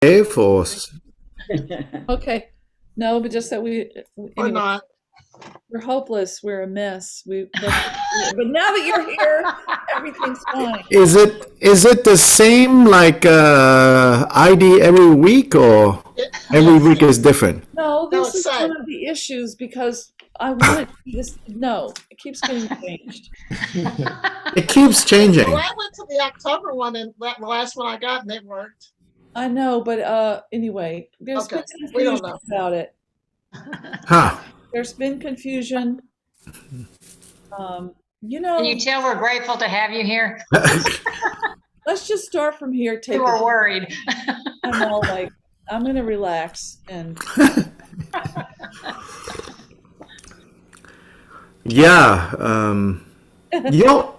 for Okay. No, but just that Or anyway, not. we're hopeless. We're a mess. But now that you're here, everything's fine. is it the same like ID every week or every Yes. week is different? No, No, this it's is one same. of the issues because I wanted this. No, it keeps getting changed. It keeps Well, changing. I went to the October one, and the last one I got, and it worked. I know, but anyway, there's been Okay, we don't confusion know. about it. Huh. There's been confusion. You Can you know, tell we're grateful to have you here? let's just start from here. We were worried. I'm all like, I'm gonna relax and Yeah. You know,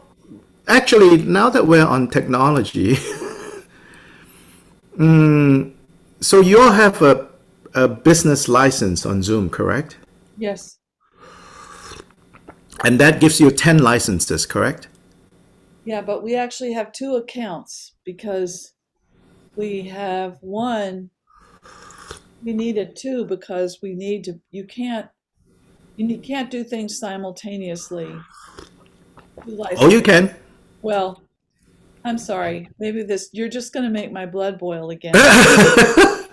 actually, now that we're on technology, so you all have a business license on Zoom, correct? yes, And that gives you 10 licenses, correct? yeah, but we actually have two accounts because we have one. We needed two because we need to. You can't do things simultaneously. Two Oh, you licenses. can. Well, I'm sorry. Maybe you're just gonna make my blood boil again. I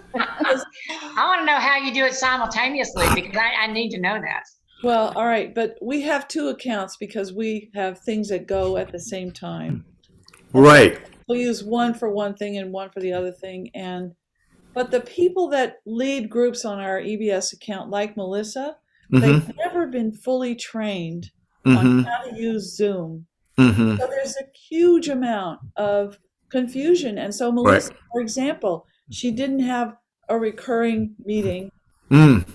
want to know how you do it simultaneously because I need to know that. Well, all right, but we have two accounts because we have things that go at the same time. And so Right. we'll use one for one thing and one for the other thing. But the people that lead groups on our EBS account, like Melissa, they've Mm-hmm. never been fully trained on Mm-hmm. how to use Zoom. Mm-hmm. So there's a huge amount of confusion. And so Right. Melissa, for example, she didn't have a recurring meeting. Mm.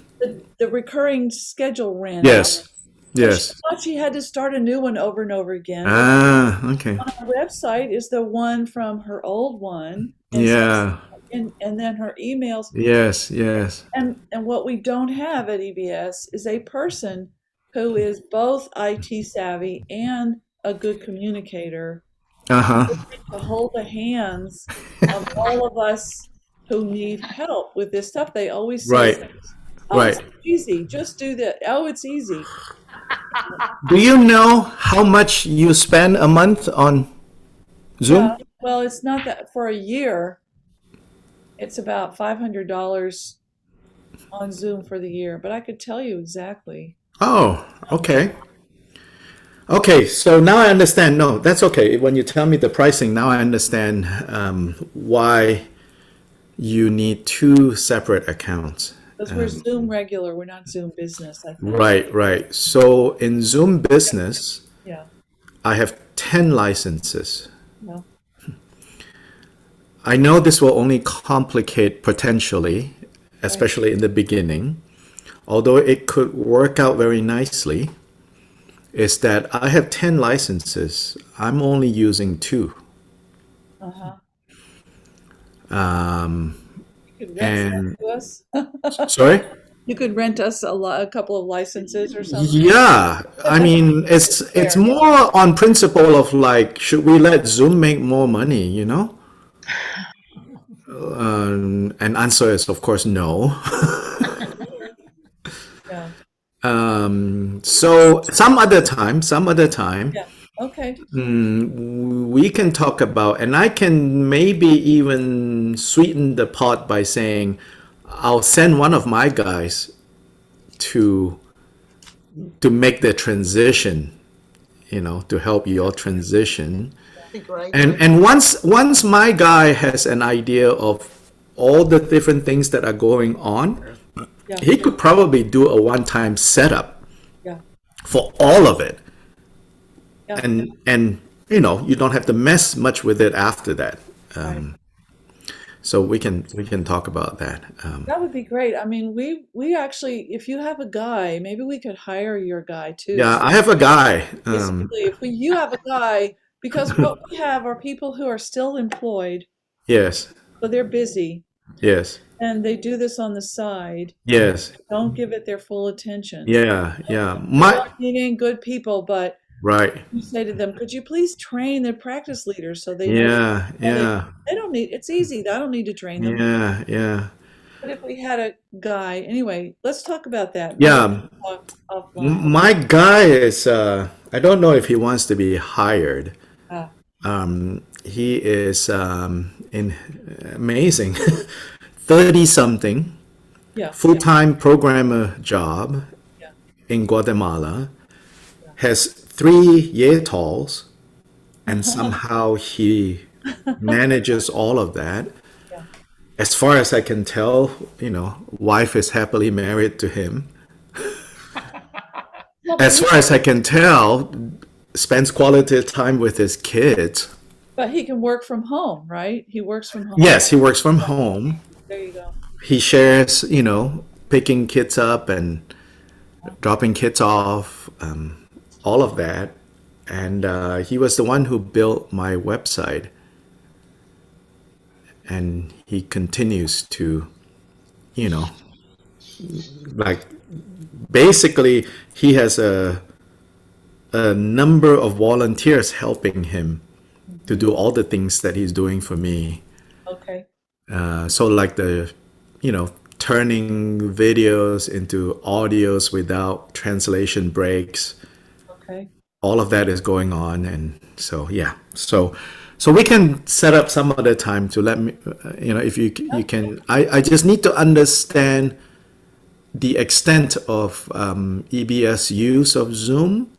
The recurring schedule ran out. Yes. So she Yes. thought she had to start a new one over and over again. But Ah, okay. on our website is the one from her old one. And so Yeah. and then her emails. Yes. Yes. And what we don't have at EBS is a person who is both IT savvy and a good communicator Uh-huh. to hold the hands of all of us who need help with this stuff. They always say, Right. "Oh, Right. it's easy. Just do that. Oh, it's easy." Do you know how much you spend a month on Yeah. Zoom? Well, it's not that for a year. It's about $500 on Zoom for the year, but I could tell you exactly. Oh, okay. Okay, so now I understand. No, that's okay. When you tell me the pricing, now I understand why you need two separate accounts. Because we're Zoom regular, we're not Zoom business, I think. Right, right. So in Zoom Business, Yeah. I have 10 licenses. No. I know this will only complicate potentially, especially in the beginning, although it could work out very nicely, is that I have 10 licenses. I'm only using two. Uh-huh. Um, You could rent and some to us. sorry? You could rent us a couple of licenses or something. Yeah, I mean, it's Fair. more on principle of like, should we let Zoom make more money, you know? And answer is of course no. Yeah. So some other time, Yeah. Okay. we can talk about, and I can maybe even sweeten the pot by saying, I'll send one of my guys to make the transition, to help your transition. That'd be great. And once my guy has an idea of all the different things that are going on, Yeah. he could probably do a one-time setup Yeah. for all of it. Yeah. And you don't have to mess much with it after that. Right. So we can talk about that. That would be great. I mean, we actually, if you have a guy, maybe we could hire your guy too. Yeah, So I have a guy. basically, if you have a guy, because what we have are people who are still employed, Yes, but they're busy yes, and they do this on the side. yes, Don't give it their full attention. yeah, yeah. They are being good people, but right. You say to them, could you please train their practice leaders so they know Yeah, how yeah, they don't need, it's easy. I don't need to train them. yeah, yeah. But if we had a guy, anyway, let's talk about that. Maybe Yeah, we'll talk offline. my guy is, I don't know if he wants to be hired. Ah, He is amazing. 30 something, yeah, full-time programmer job yeah, in Guatemala, has 3 year-olds, and somehow he manages all of that. yeah. As far as I can tell, wife is happily married to him. Well, As far as I can tell, spends quality time with his kids. but he can work from home, right? He works from home. Yes, he works from home. There you go. He shares, picking kids up and dropping kids off, all of that. And he was the one who built my website. And he continues to, like, basically, he has a number of volunteers helping him to do all the things that he's doing for me. Okay. So like turning videos into audios without translation breaks, Okay. all of that is going on. And so, yeah. So we can set up some other time to let me, if you can, I just need to understand the extent of EBS use of Zoom.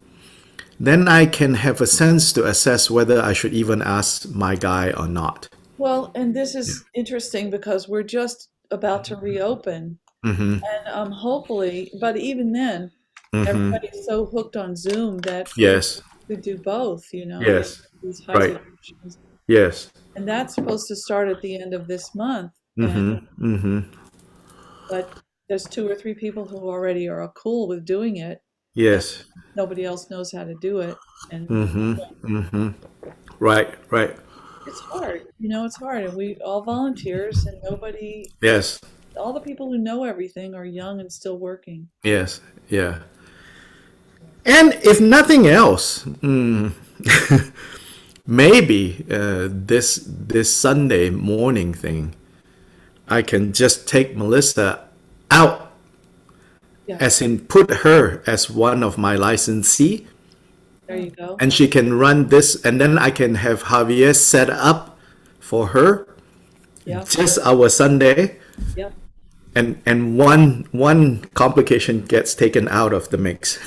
Then I can have a sense to assess whether I should even ask my guy or not. Well, and this is interesting because we're just about to reopen, Mm-hmm. and hopefully, but even then, Mm-hmm. everybody's so hooked on Zoom that Yes. we do both, Yes. these Right. hybrid options. Yes. And that's supposed to start at the end of this month. Mm-hmm. Mm-hmm. But there's 2 or 3 people who already are cool with doing it. Yes. Nobody else knows how to do it. And Mm-hmm. Mm-hmm. Right. Right. it's hard, it's hard. And we all volunteers and Yes. all the people who know everything are young and still working. Yes. Yeah. And if nothing else, maybe this Sunday morning thing, I can just take Melissa out, Yeah, as in put her as one of my licensee, there you go. and she can run this, and then I can have Javier set up for her Yeah, just our Sunday, yeah. and one complication gets taken out of the mix.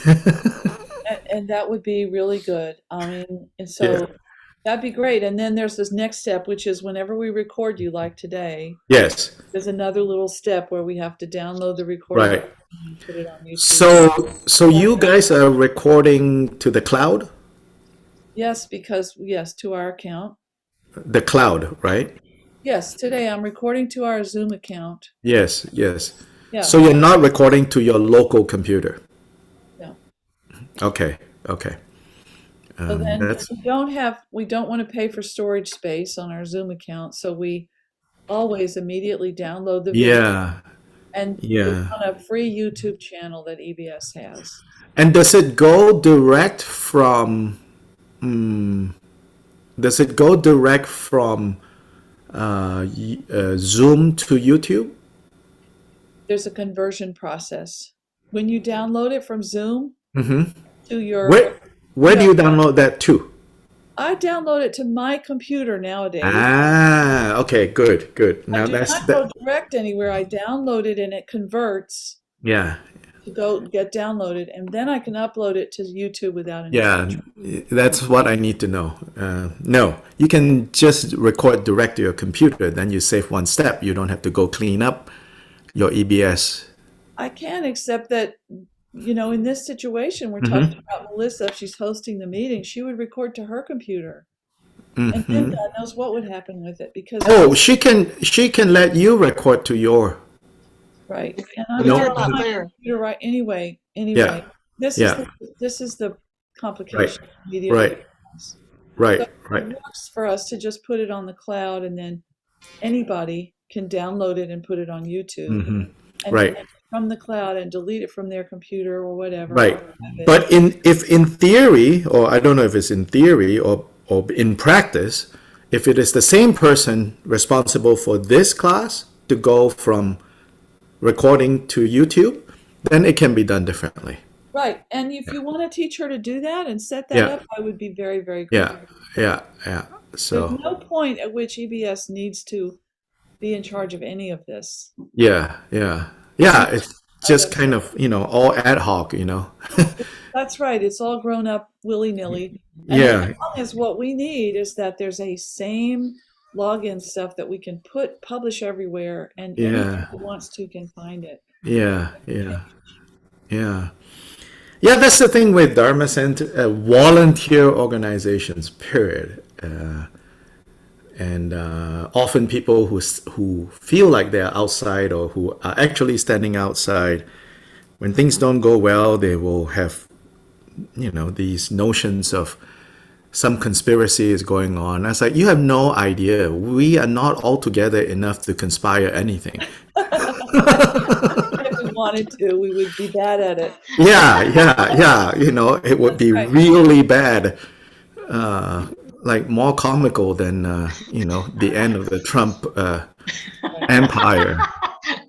And that would be really good. I mean, and so Yeah. that'd be great. And then there's this next step, which is whenever we record you, like today, Yes. there's another little step where we have to download the recording Right. and put it on YouTube. So you guys are recording to the cloud? Yes, to our account. The cloud, right? Yes, today I'm recording to our Zoom account. Yes, yes. Yeah. So you're not recording to your local computer. No. Okay, okay. So then That's we don't want to pay for storage space on our Zoom account, so we always immediately download the video yeah, and put it yeah. on a free YouTube channel that EBS has. And does it go direct from? Does it go direct from Zoom to YouTube? There's a conversion process. When you download it from Zoom Mm-hmm. to your, Where do you download that to? I download it to my computer nowadays. Ah, okay, good, good. I Now do that's not go direct anywhere. I download it and it converts yeah, to go get downloaded, and then I can upload it to YouTube without any. yeah. That's what I need to know. No, you can just record direct to your computer. Then you save one step. You don't have to go clean up your EBS. I can, except that, in this situation, we're Mm-hmm. talking about Melissa. If she's hosting the meeting, she would record to her computer. And then God knows what would happen with it because, Oh, she can let you record to your. right. And I'm No. not on my There. computer right anyway. Yeah. This Yeah. this is the complication. Right. Immediately. Right, So right. it works for us to just put it on the cloud, and then anybody can download it and put it on YouTube. Mm-hmm. And Right. and from the cloud and delete it from their computer or whatever. Right. But if in theory, or I don't know if it's in theory or in practice, if it is the same person responsible for this class to go from recording to YouTube, then it can be done differently. Right. And if you want to teach her to do that and set that Yeah. up, I would be very, very Yeah, grateful. yeah. There's So no point at which EBS needs to be in charge of any of this. yeah. It's just kind of, all ad hoc, That's right. It's all grown up willy-nilly. And Yeah, as long as what we need is that there's a same login stuff that we can publish everywhere, and Yeah. anyone who wants to can find it. yeah. Yeah, that's the thing with Dharma Center, volunteer organizations, period. And often people who feel like they're outside or who are actually standing outside, when things don't go well, they will have, these notions of some conspiracy is going on. I was like, you have no idea. We are not all together enough to conspire anything. If we wanted to, we would be bad at it. Yeah. It would be Right. really bad. Like more comical than, the end of the Trump empire.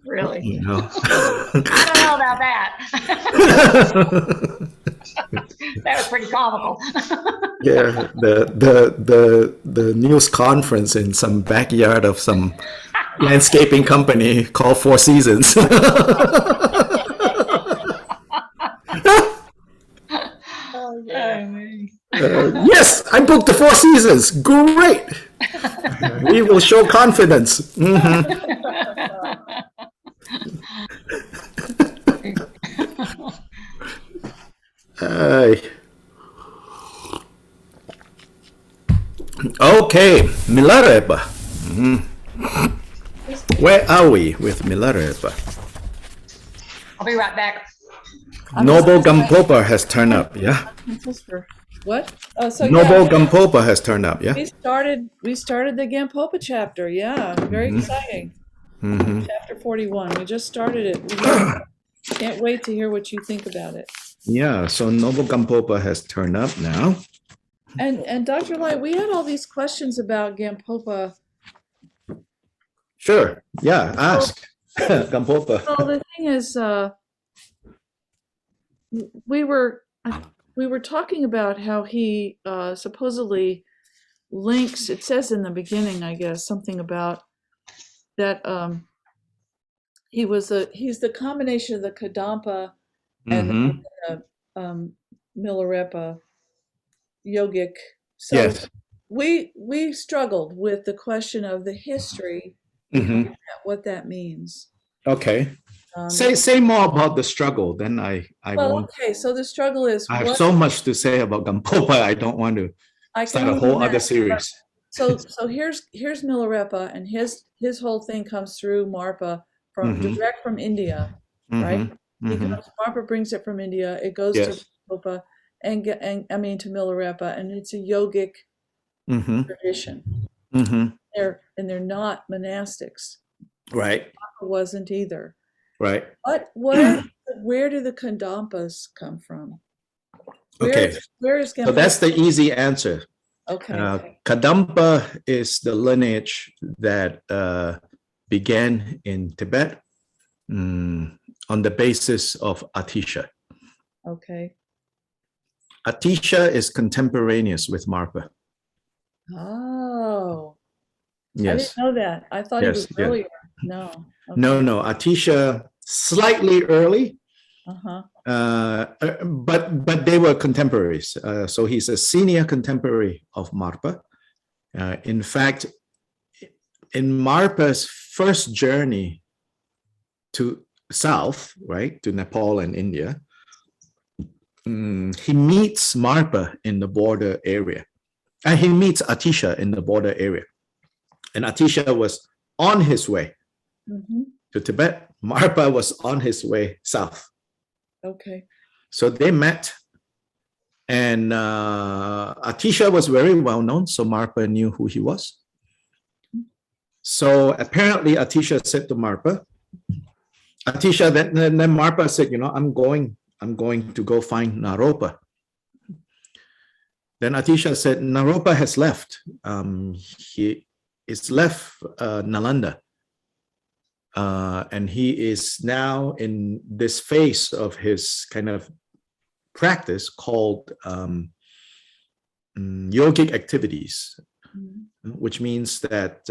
Really? You know? I don't know about that. That was pretty comical. Yeah, the news conference in some backyard of some landscaping company called Four Seasons. Oh, yeah. Yes, I booked the Four Seasons. Great. We will show confidence. Okay, Milarepa. Where are we with Milarepa? I'll be right back. Noble Gampopa has turned up, yeah? What? Oh, so Noble yeah, Gampopa has turned up, yeah? we started the Gampopa chapter. Yeah, very exciting. Chapter 41. We just started it. We can't wait to hear what you think about it. Yeah, so Noble Gampopa has turned up now. And Dr. Light, we had all these questions about Gampopa. Sure, yeah, ask. Gampopa. Well, the thing is, we were talking about how he supposedly links. It says in the beginning, I guess, something about that he's the combination of the Kadampa and the Milarepa yogic. So Yes. we struggled with the question of the history, what that means. Okay. Say more about the struggle, then I Well, won't. okay, so the struggle is I have so much to say about Gampopa. I don't want to I start can a whole only other imagine. series. So here's Milarepa, and his whole thing comes through Marpa from direct from India, right? Marpa brings it from India. It goes Yes. to Gampopa and I mean to Milarepa, and it's a yogic tradition. They're not monastics. Right. Marpa wasn't either. Right. But where do the Kadampas come from? Okay. Where is Gampopa? So that's the easy answer. Okay. Kadampa is the lineage that began in Tibet on the basis of Atisha. Okay. Atisha is contemporaneous with Marpa. Oh. I Yes. didn't know that. I thought Yes, he was yeah. earlier. No. Okay. No. Atisha slightly early, Uh-huh. but they were contemporaries. So he's a senior contemporary of Marpa. In fact, in Marpa's first journey to south, right, to Nepal and India, he meets Marpa in the border area. And he meets Atisha in the border area. And Atisha was on his way to Tibet. Marpa was on his way south. Okay. So they met, and Atisha was very well known, so Marpa knew who he was. So apparently Atisha said to Marpa, Atisha, then Marpa said, I'm going to go find Naropa. Then Atisha said, Naropa has left. He is left Nalanda. And he is now in this phase of his kind of practice called yogic activities, which means that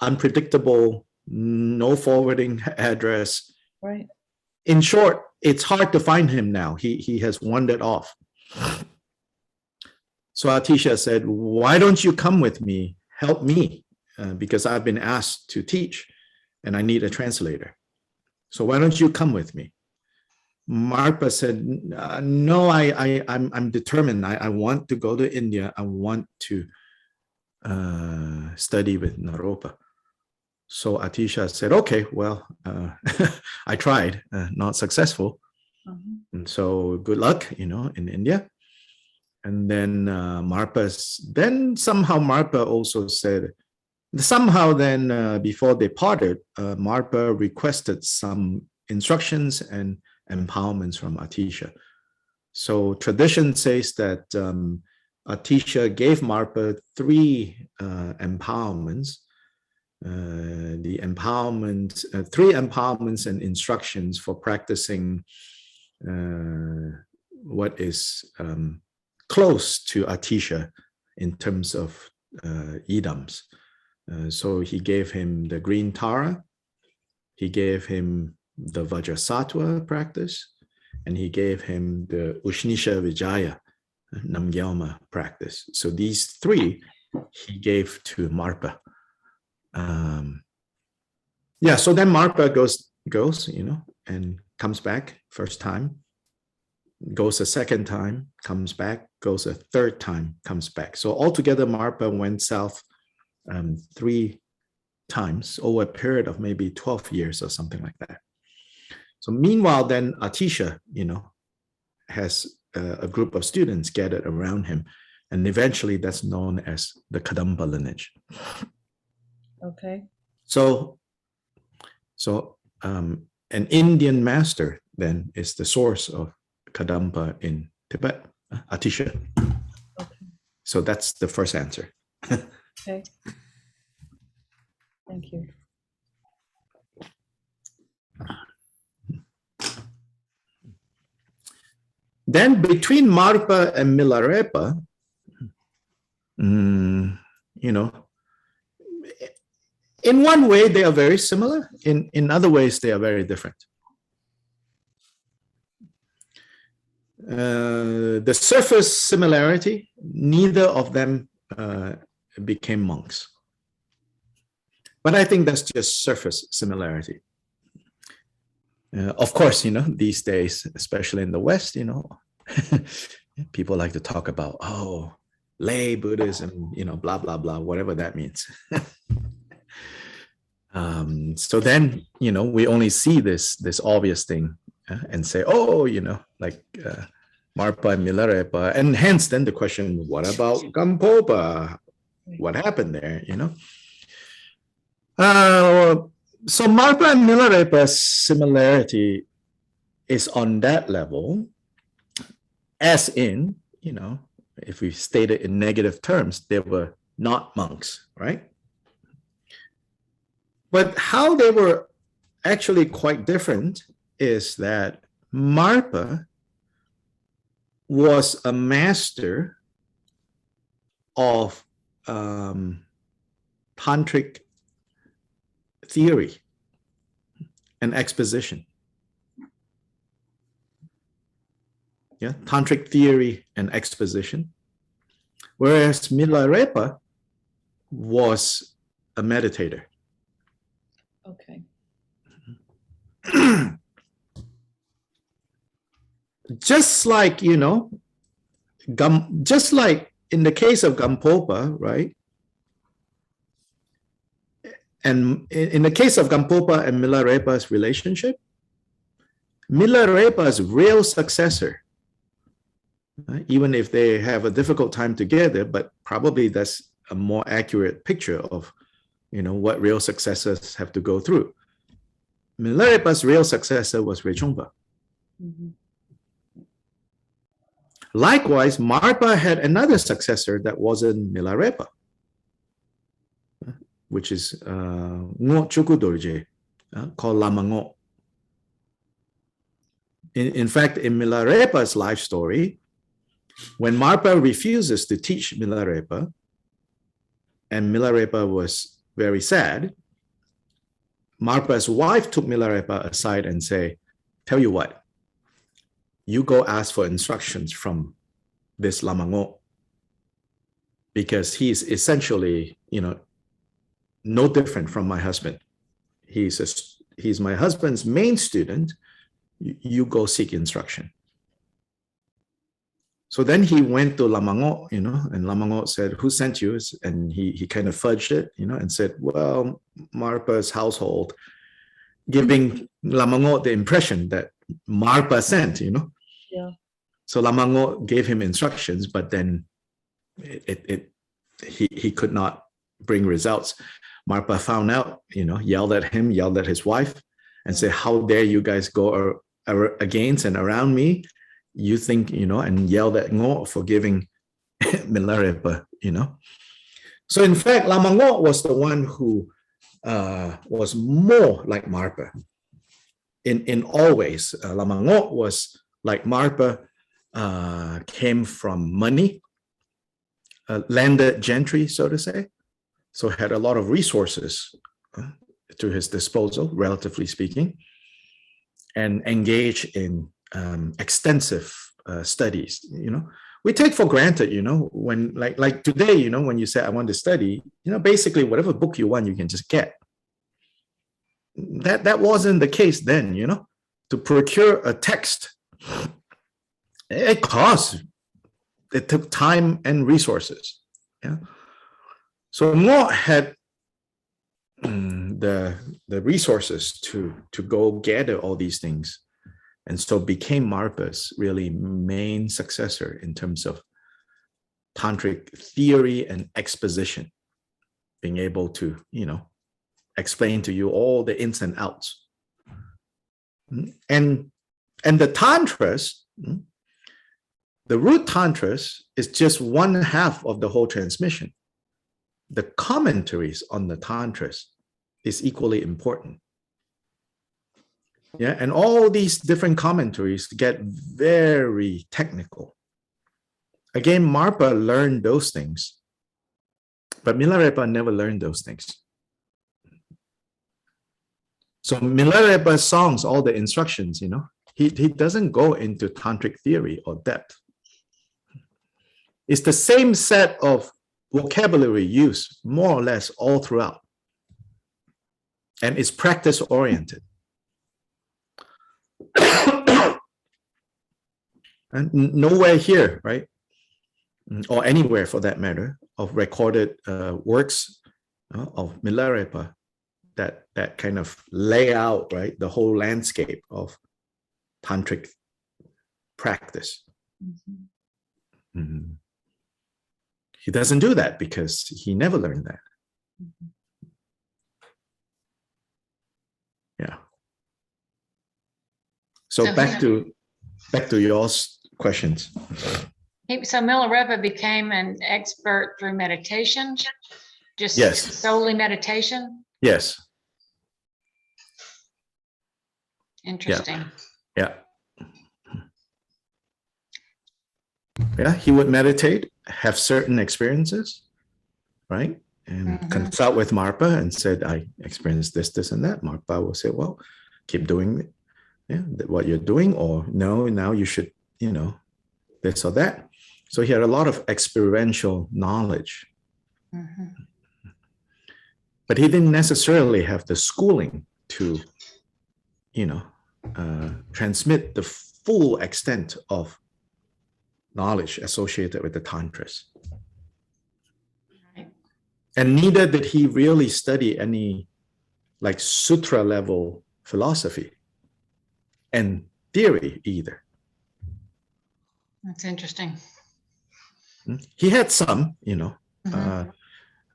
unpredictable, no forwarding address. Right. In short, it's hard to find him now. He has wandered off. So Atisha said, why don't you come with me, help me, because I've been asked to teach and I need a translator. So why don't you come with me? Marpa said, no, I'm determined. I want to go to India. I want to study with Naropa. So Atisha said, okay, well, I tried, not successful. And so good luck, in India. And then somehow Marpa also said, before they parted, Marpa requested some instructions and empowerments from Atisha. So tradition says that Atisha gave Marpa 3 empowerments. The empowerment, 3 empowerments and instructions for practicing what is close to Atisha in terms of idams. So he gave him the green Tara, he gave him the Vajrasattva practice, and he gave him the Ushnisha Vijaya, Namgyalma practice. So these 3 he gave to Marpa. So then Marpa goes, and comes back first time, goes a second time, comes back, goes a third time, comes back. So altogether, Marpa went south 3 times over a period of maybe 12 years or something like that. So meanwhile, then Atisha, has a group of students gathered around him, and eventually that's known as the Kadamba lineage. Okay. So an Indian master then is the source of Kadamba in Tibet, Atisha. Okay. So that's the first answer. Okay. Thank you. Then between Marpa and Milarepa, in one way they are very similar. In other ways they are very different. The surface similarity, neither of them became monks. But I think that's just surface similarity. Of course, these days, especially in the West, people like to talk about, lay Buddhism, blah, blah, blah, whatever that means. So then, we only see this obvious thing and say, like Marpa and Milarepa. And hence then the question, what about Gampopa? What happened there, So Marpa and Milarepa's similarity is on that level, as in, if we state it in negative terms, they were not monks, right? But how they were actually quite different is that Marpa was a master of tantric theory and exposition. Yeah, tantric theory and exposition. Whereas Milarepa was a meditator. Okay. Just like, just like in the case of Gampopa, right? And in the case of Gampopa and Milarepa's relationship, Milarepa's real successor, even if they have a difficult time together, but probably that's a more accurate picture of, what real successors have to go through. Milarepa's real successor was Rechungpa. Mhm. Likewise, Marpa had another successor that wasn't Milarepa, which is Ngo Chukudorje, called Lamango. In fact, in Milarepa's life story, when Marpa refuses to teach Milarepa, and Milarepa was very sad, Marpa's wife took Milarepa aside and say, tell you what, you go ask for instructions from this Lamango, because he's essentially, no different from my husband. He's my husband's main student. You go seek instruction. So then he went to Lamango, and Lamango said, who sent you? And he kind of fudged it, and said, well, Marpa's household, giving Lamango the impression that Marpa sent, Yeah. So Lamango gave him instructions, but then he could not bring results. Marpa found out, yelled at him, yelled at his wife, and said, how dare you guys go against and around me? You think, and yelled at Ngo for giving Milarepa, So in fact, Lamango was the one who was more like Marpa. In all ways, Lamango was like Marpa, came from money, landed gentry, so to say, so had a lot of resources to his disposal, relatively speaking, and engaged in extensive studies. We take for granted, when like today, when you say I want to study, basically whatever book you want, you can just get. That wasn't the case then. To procure a text, it costs. It took time and resources. Yeah. So Ngo had the resources to go gather all these things, and so became Marpa's really main successor in terms of tantric theory and exposition, being able to explain to you all the ins and outs. And the tantras, the root tantras, is just one half of the whole transmission. The commentaries on the tantras is equally important. Yeah, and all these different commentaries get very technical. Again, Marpa learned those things, but Milarepa never learned those things. So Milarepa's songs, all the instructions, he doesn't go into tantric theory or depth. It's the same set of vocabulary used more or less all throughout, and it's practice oriented. And nowhere here, right, or anywhere for that matter, of recorded works of Milarepa that kind of lay out, right, the whole landscape of tantric practice. Mm-hmm. Mm-hmm. He doesn't do that because he never learned that. Mm-hmm. Yeah. So back to your questions. So Milarepa became an expert through meditation, just Yes. solely meditation. Yes. Interesting. Yeah. Yeah, he would meditate, have certain experiences, right? And consult with Marpa and said, I experienced this, this, and that. Marpa will say, well, keep doing what you're doing, or no, now you should, this or that. So he had a lot of experiential knowledge. But he didn't necessarily have the schooling to, transmit the full extent of knowledge associated with the tantras. Right. And neither did he really study any like sutra level philosophy and theory either. That's interesting. He had some,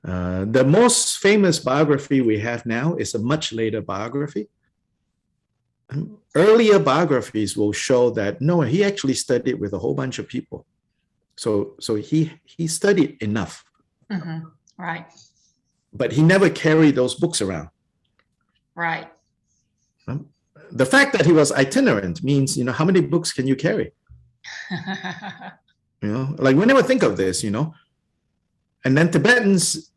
the most famous biography we have now is a much later biography earlier biographies will show that no, he actually studied with a whole bunch of people. So he studied enough, Right, but he never carried those books around. right. The fact that he was itinerant means, how many books can you carry? Like we never think of this, and then Tibetans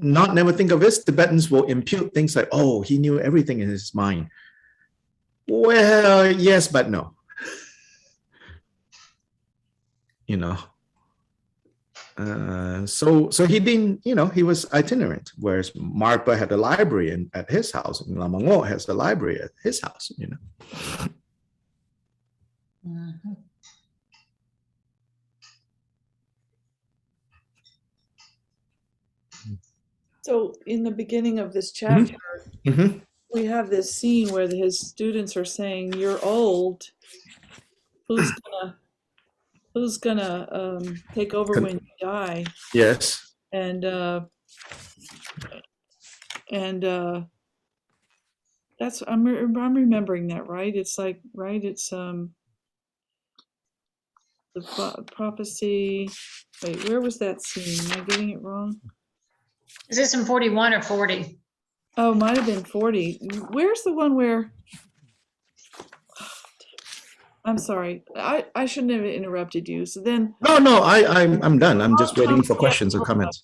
never think of this. Tibetans will impute things like, oh, he knew everything in his mind. Well, yes, but no. So he didn't, he was itinerant, whereas Marpa had a library at his house, and Lamango has a library at his house, So in the beginning of this chapter, we have this scene where his students are saying, "You're old. Who's gonna take over when you die?" Yes. And that's I'm remembering that, right? It's like, right? It's the prophecy. Wait, where was that scene? Am I getting it wrong? Is this in 41 or 40? Oh, might have been 40. Where's the one where? I'm sorry. I shouldn't have interrupted you. So then. No, I'm done. I'm just waiting for questions or comments.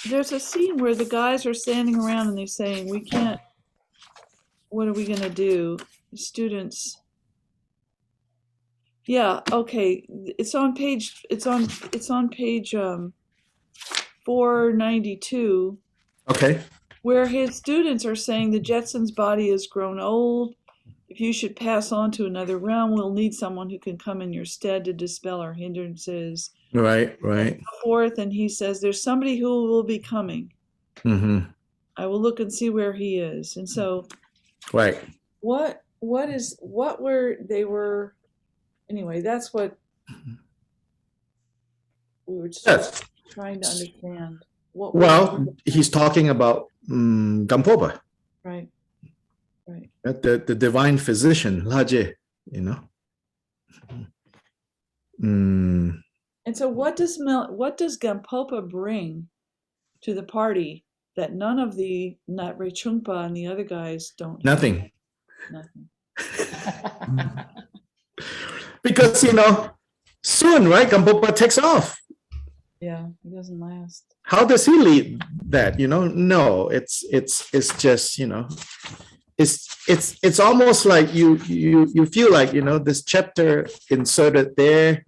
There's a scene where the guys are standing around and they're saying, "We can't. What are we gonna do?" Students. Yeah. Okay. It's on page. It's on page 492. Okay. Where his students are saying the Jetson's body has grown old. If you should pass on to another realm, we'll need someone who can come in your stead to dispel our hindrances. Right. And so forth, and he says, "There's somebody who will be coming. I will look and see where he is." And so, right. What were they were? Anyway, that's what we were just trying to understand. Well, he's talking about Gampopa. Right. The divine physician, Laje, And so what does Gampopa bring to the party that none of the Rechungpa and the other guys don't have? Nothing. Nothing. Because soon, right, Gampopa takes off. Yeah, it doesn't last. How does he lead that? No, it's just, it's almost like you feel like, this chapter inserted there.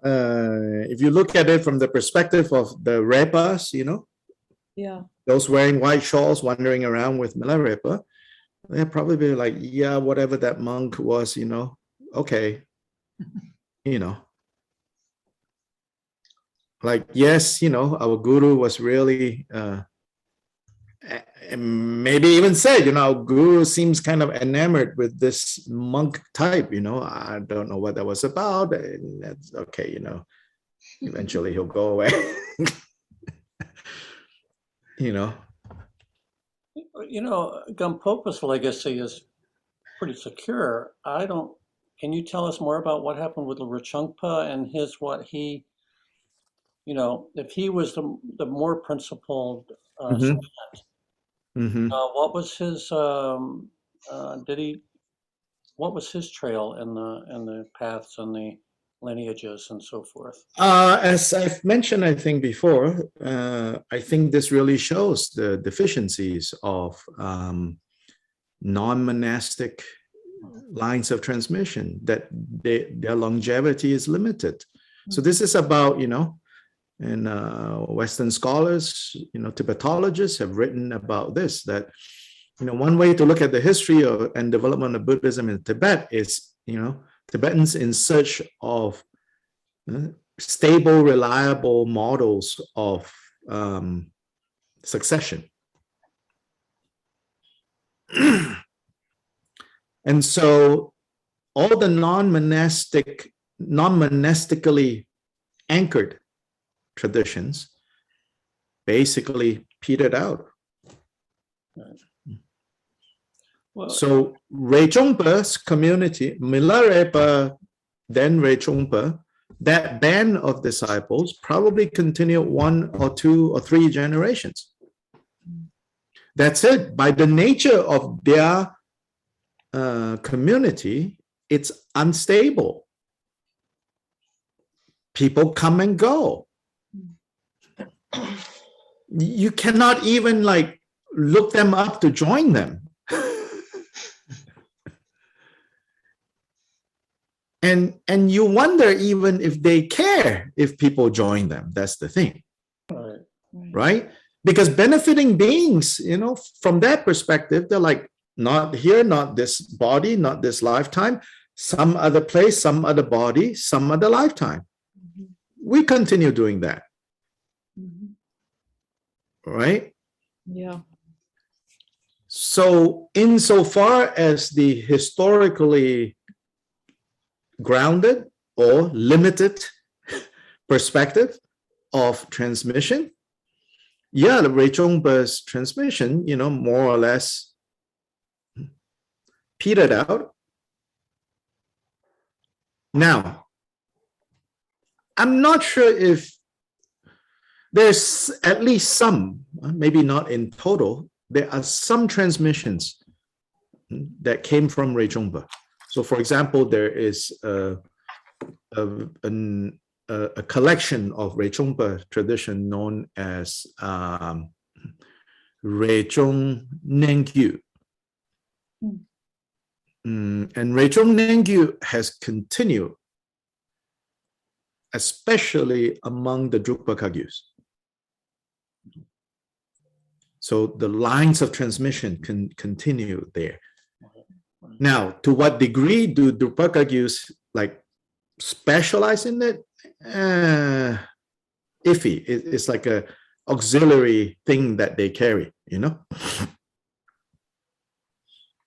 If you look at it from the perspective of the Repas, Yeah. those wearing white shawls wandering around with Milarepa, they'll probably be like, yeah, whatever that monk was, okay, like, yes, our guru was really, maybe even said, our guru seems kind of enamored with this monk type, I don't know what that was about. And that's okay, eventually he'll go away. Gampopa's legacy is pretty secure. Can you tell us more about what happened with Rechungpa and if he was the more principled student, what was his what was his trail in the paths and the lineages and so forth? As I've mentioned, I think before, I think this really shows the deficiencies of non-monastic lines of transmission, that their longevity is limited. So this is about, and Western scholars, Tibetologists have written about this, that, one way to look at the history and development of Buddhism in Tibet is, Tibetans in search of stable, reliable models of succession. And so all the non-monastically anchored traditions basically petered out. Well, So Rechungpa's community, Milarepa, then Rechungpa, that band of disciples probably continued 1 or 2 or 3 generations. That's it. By the nature of their community, it's unstable. People come and go. You cannot even like look them up to join them. And you wonder even if they care if people join them. That's the thing, right. right? Because benefiting beings, you know, from that perspective, they're like, not here, not this body, not this lifetime, some other place, some other body, some other lifetime. We continue doing that, right? Yeah. So insofar as the historically grounded or limited perspective of transmission, yeah, the Rechungpa's transmission, you know, more or less petered out. Now, I'm not sure if there's at least some, maybe not in total, there are some transmissions that came from Rechungpa. So, for example, there is a collection of Rechungpa tradition known as Rechung Nengyu. And Rechung Nengyu has continued, especially among the Drukpa Kagyus. So the lines of transmission can continue there. Now, to what degree do Drukpa Kagyus like specialize in it? Iffy. It's like a auxiliary thing that they carry, you know.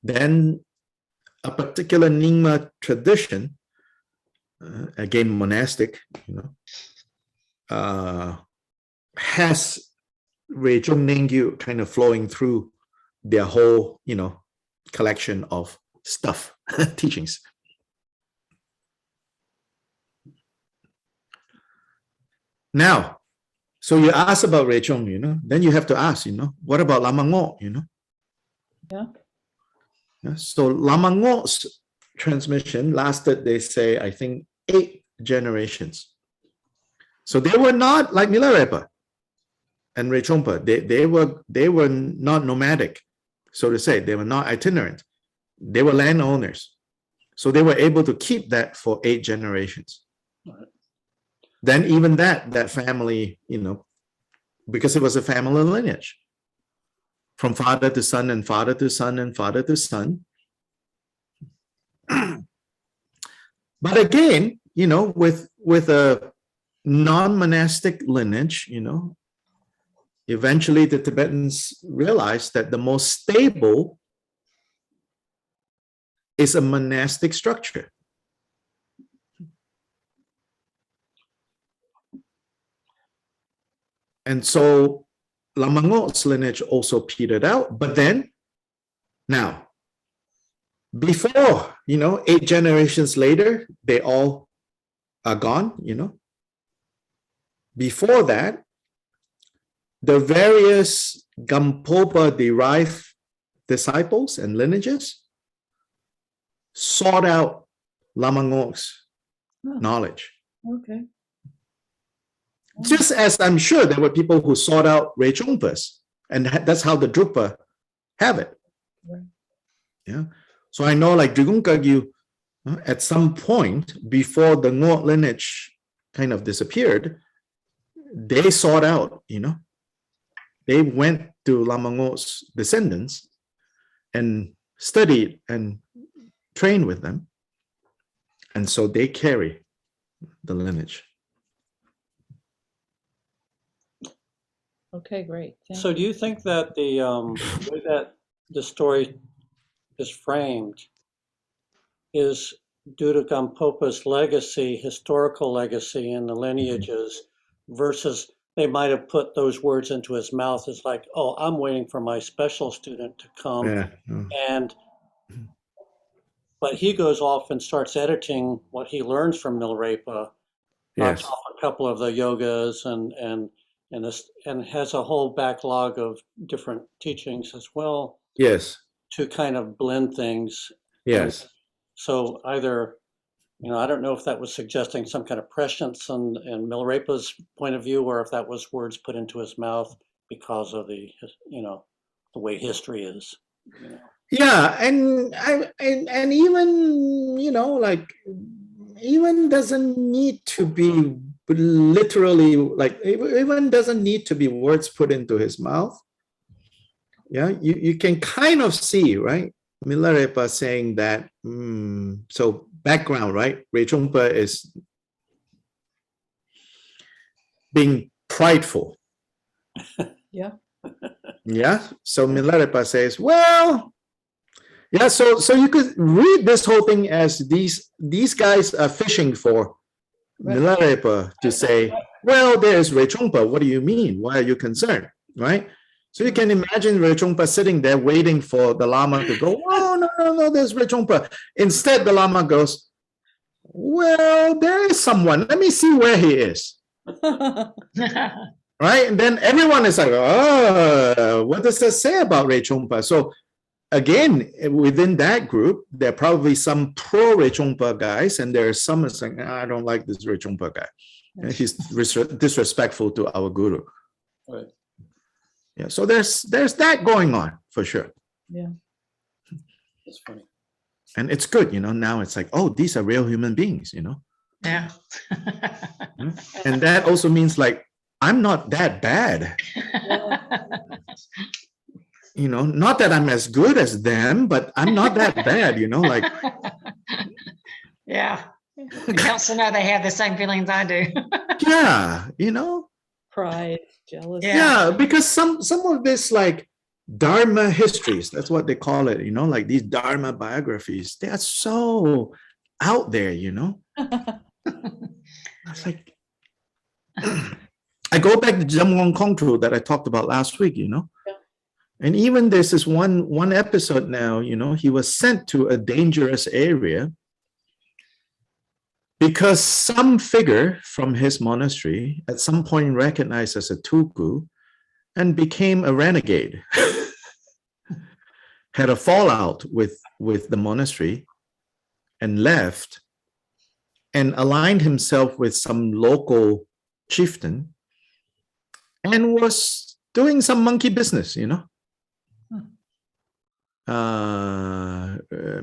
Then a particular Nyingma tradition, again monastic, you know, has Rechung Nengyu kind of flowing through their whole, you know, collection of stuff, teachings. Now, so you ask about Rechung, you know, then you have to ask, you know, what about Lama Ngo, you know? Yeah. Yeah, so Lama Ngo's transmission lasted, they say, I think 8 generations. So they were not like Milarepa and Rechungpa. They were not nomadic, so to say. They were not itinerant. They were landowners. So they were able to keep that for 8 generations. Right. Then even that family, you know, because it was a family lineage, from father to son and father to son and father to son. But again, you know, with a non-monastic lineage, you know, eventually the Tibetans realized that the most stable is a monastic structure. And so Lama Ngo's lineage also petered out. But then, now, before, you know, 8 generations later, they all are gone, you know. Before that, the various Gampopa derived disciples and lineages sought out Lama Ngo's knowledge. Okay. Just as I'm sure there were people who sought out Rechungpa's, and that's how the Drukpa have it. Right. Yeah. So I know like Drigung Kagyu, at some point before the Ngo lineage kind of disappeared, they sought out, you know, they went to Lama Ngo's descendants and studied and trained with them. And so they carry the lineage. Okay, great. Thank So do you think that the way that the story is framed is due to Gampopa's legacy, historical legacy in the lineages, versus they might have put those words into his mouth as like, oh, I'm waiting for my special student to come. Yeah. And but he goes off and starts editing what he learns from Milarepa, knocks Yes. off a couple of the yogas and has a whole backlog of different teachings as well Yes. to kind of blend things. Yes. So either, I don't know if that was suggesting some kind of prescience and Milarepa's point of view, or if that was words put into his mouth because of the way history is. Yeah, and even like even doesn't need to be literally like even doesn't need to be words put into his mouth. Yeah, you can kind of see, right? Milarepa saying that. So background, right? Rechungpa is being prideful. Yeah. Yeah. So Milarepa says, well. Yeah, so you could read this whole thing as these guys are fishing for Milarepa to say, well, there's Rechungpa. What do you mean? Why are you concerned? Right? So you can imagine Rechungpa sitting there waiting for the Lama to go, oh, no, there's Rechungpa. Instead, the Lama goes, well, there is someone. Let me see where he is. Right? And then everyone is like, oh, what does that say about Rechungpa? So again, within that group, there are probably some pro-Rechungpa guys, and there are some saying, I don't like this Rechungpa guy. He's disrespectful to our guru. Right. Yeah, so there's that going on for sure. Yeah. That's funny. And it's good, now it's like, oh, these are real human beings, Yeah. And that also means like, I'm not that bad. Not that I'm as good as them, but I'm not that bad, like. Yeah. It helps to know they have the same feelings I do. Yeah, Pride, jealousy. Yeah, because some of this like Dharma histories, that's what they call it, like these Dharma biographies, they are so out there, It's like, I go back to Jamgon Kongtru that I talked about last week, Yeah. And even there's this one episode now, he was sent to a dangerous area because some figure from his monastery at some point recognized as a tuku and became a renegade. Had a fallout with the monastery and left and aligned himself with some local chieftain and was doing some monkey business,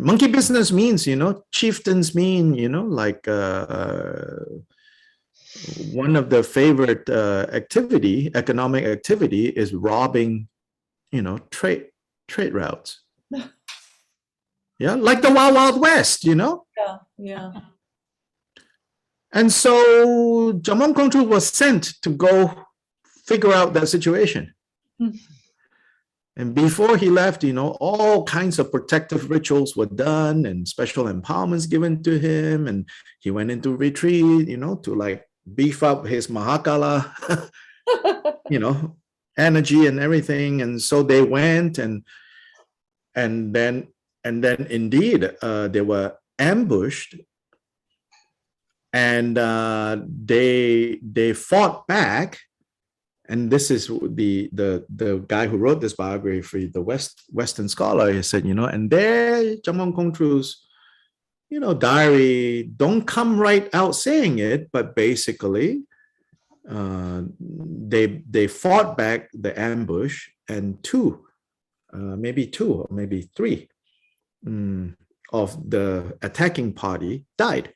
monkey business means, chieftains mean, like one of the favorite economic activity is robbing, trade routes. Yeah, like the Wild Wild West, Yeah. And so Jamgon Kongtrul was sent to go figure out that situation. And before he left, all kinds of protective rituals were done and special empowerments given to him. And he went into retreat, to like beef up his Mahakala, energy and everything. And so they went and then indeed they were ambushed and they fought back. And this is the guy who wrote this biography, the Western scholar, he said, and there Jamgon Kongtrul's, diary don't come right out saying it, but basically they fought back the ambush, and maybe two or maybe three of the attacking party died.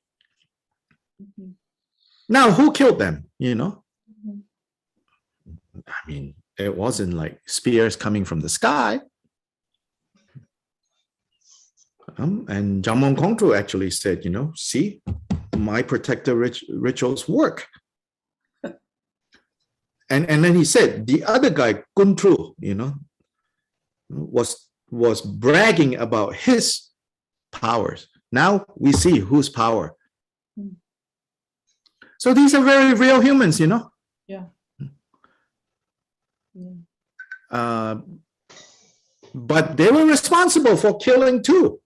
Now, who killed them? I mean, it wasn't like spears coming from the sky. And Jamgon Kongtrul actually said, see, my protective rituals work. And then he said, the other guy, Kuntru, was bragging about his powers. Now we see whose power. So these are very real humans, Yeah. Yeah. But they were responsible for killing too.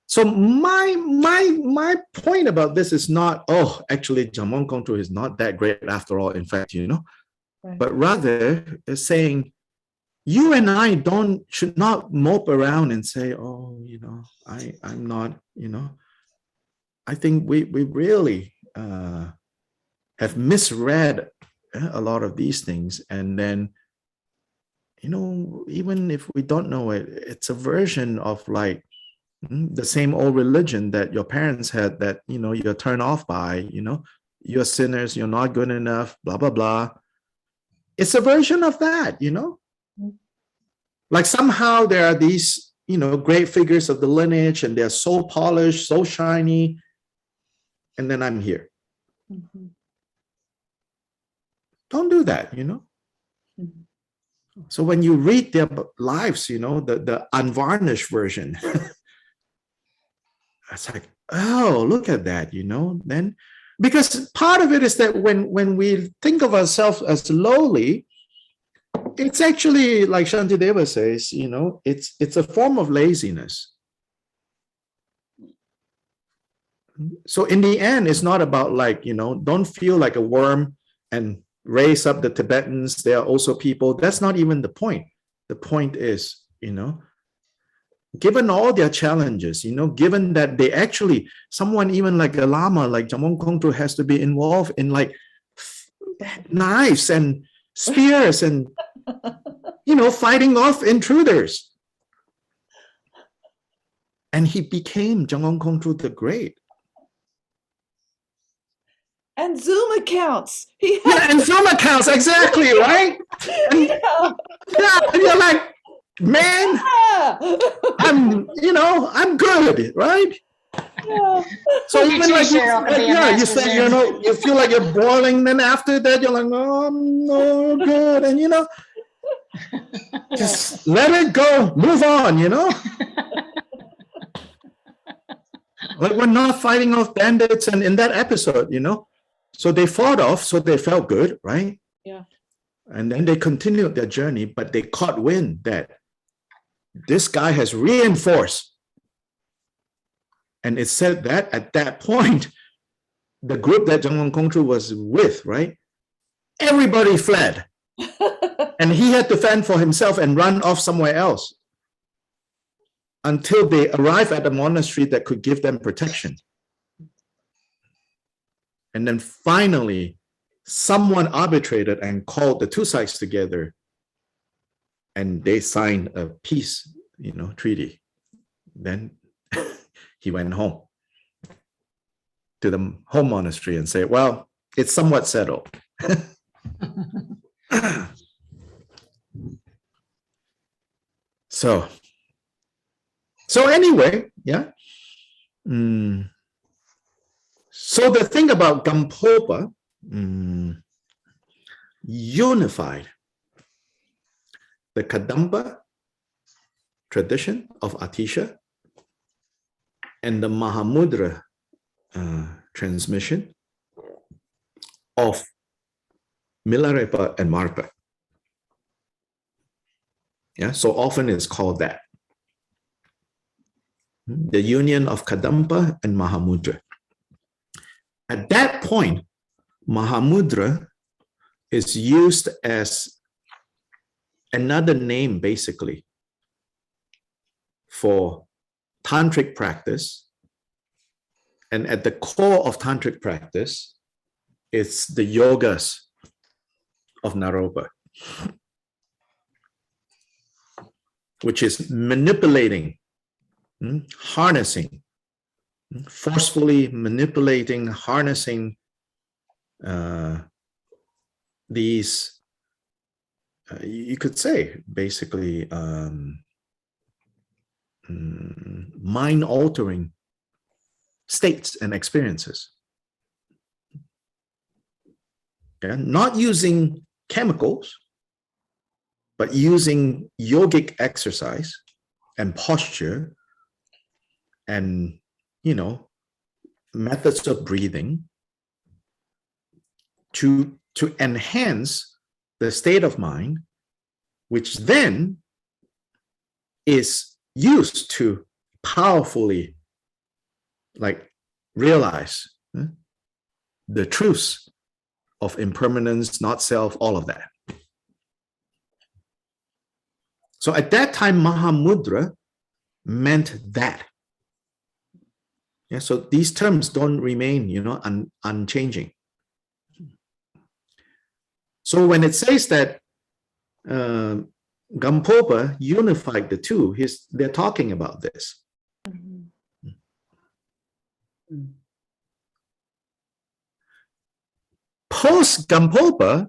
So my point about this is not, oh, actually Jamon Kongtrul is not that great after all, in fact, Right. but rather is saying you and I should not mope around and say, oh, I'm not, I think we really have misread a lot of these things. And then, even if we don't know it, it's a version of like the same old religion that your parents had that, you're turned off by, you're sinners, you're not good enough, blah, blah, blah. It's a version of that, like somehow there are these, great figures of the lineage and they're so polished, so shiny. And then I'm here. Mhm. Don't do that, Mhm. So when you read their lives, the unvarnished version, it's like, oh, look at that, then, because part of it is that when we think of ourselves as lowly, it's actually, like Shantideva says, it's a form of laziness. So in the end, it's not about like, don't feel like a worm and raise up the Tibetans. They are also people. That's not even the point. The point is, given all their challenges, given that they actually, someone even like a Lama, like Jamon Kongtrul has to be involved in like knives and spears and, fighting off intruders. And he became Jamon Kongtrul the Great. And Zoom accounts. Yeah, and Zoom accounts, exactly, right? And, yeah, and you're like, man, I'm good, right? Yeah. So Me even too, like, Cheryl, for being you master say, Zoom. you feel like you're boiling. Then after that, you're like, oh, I'm no good, and just let it go, move on, Like we're not fighting off bandits, and in that episode, so they fought off, so they felt good, right? Yeah. And then they continued their journey, but they caught wind that this guy has reinforced. And it said that at that point, the group that Jamon Kongtrul was with, right? Everybody fled. And he had to fend for himself and run off somewhere else until they arrived at a monastery that could give them protection. And then finally, someone arbitrated and called the two sides together, and they signed a peace, treaty. Then he went home to the home monastery and said, well, it's somewhat settled. So anyway, yeah. So the thing about Gampopa unified the Kadampa tradition of Atisha and the Mahamudra transmission of Milarepa and Marpa. Yeah, so often it's called that. The union of Kadampa and Mahamudra. At that point, Mahamudra is used as another name, basically, for tantric practice. And at the core of tantric practice is the yogas of Naropa, which is manipulating, harnessing, forcefully manipulating, harnessing these, you could say, basically, mind-altering states and experiences. Yeah? Not using chemicals, but using yogic exercise and posture and, methods of breathing to enhance the state of mind, which then is used to powerfully like realize the truths of impermanence, not self, all of that. So at that time, Mahamudra meant that. Yeah, so these terms don't remain, unchanging. So when it says that Gampopa unified the two, they're talking about this. Post Gampopa,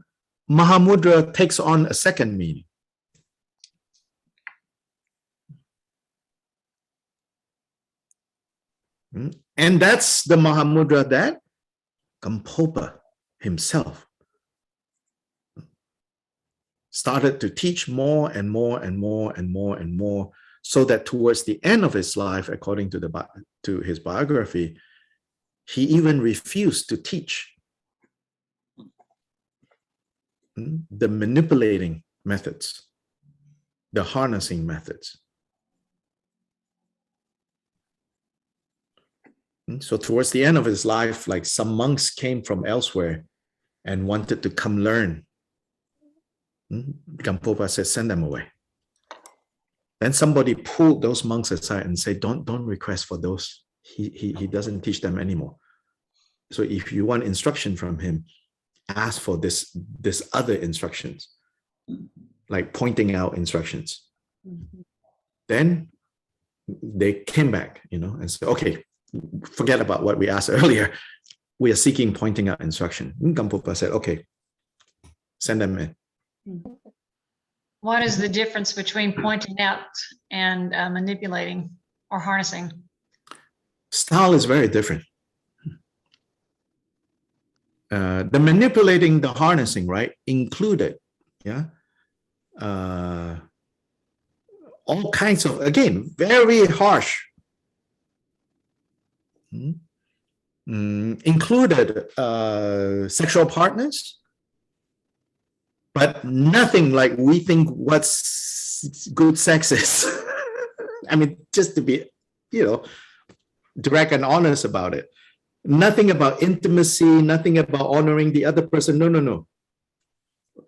Mahamudra takes on a second meaning. And that's the Mahamudra that Gampopa himself started to teach more and more and more and more and more, so that towards the end of his life, according to his biography, he even refused to teach the manipulating methods, the harnessing methods. So towards the end of his life, like some monks came from elsewhere and wanted to come learn. Gampopa said, send them away. Then somebody pulled those monks aside and said, don't request for those. He doesn't teach them anymore. So if you want instruction from him, ask for this other instructions, like pointing out instructions. Then they came back, and said, okay, forget about what we asked earlier. We are seeking pointing out instruction. Gampopa said, okay, send them in. What is the difference between pointing out and manipulating or harnessing? Style is very different. The manipulating, the harnessing, right, included, all kinds of, again, very harsh, included sexual partners, but nothing like we think what's good sex is. I mean, just to be, direct and honest about it. Nothing about intimacy, nothing about honoring the other person. No.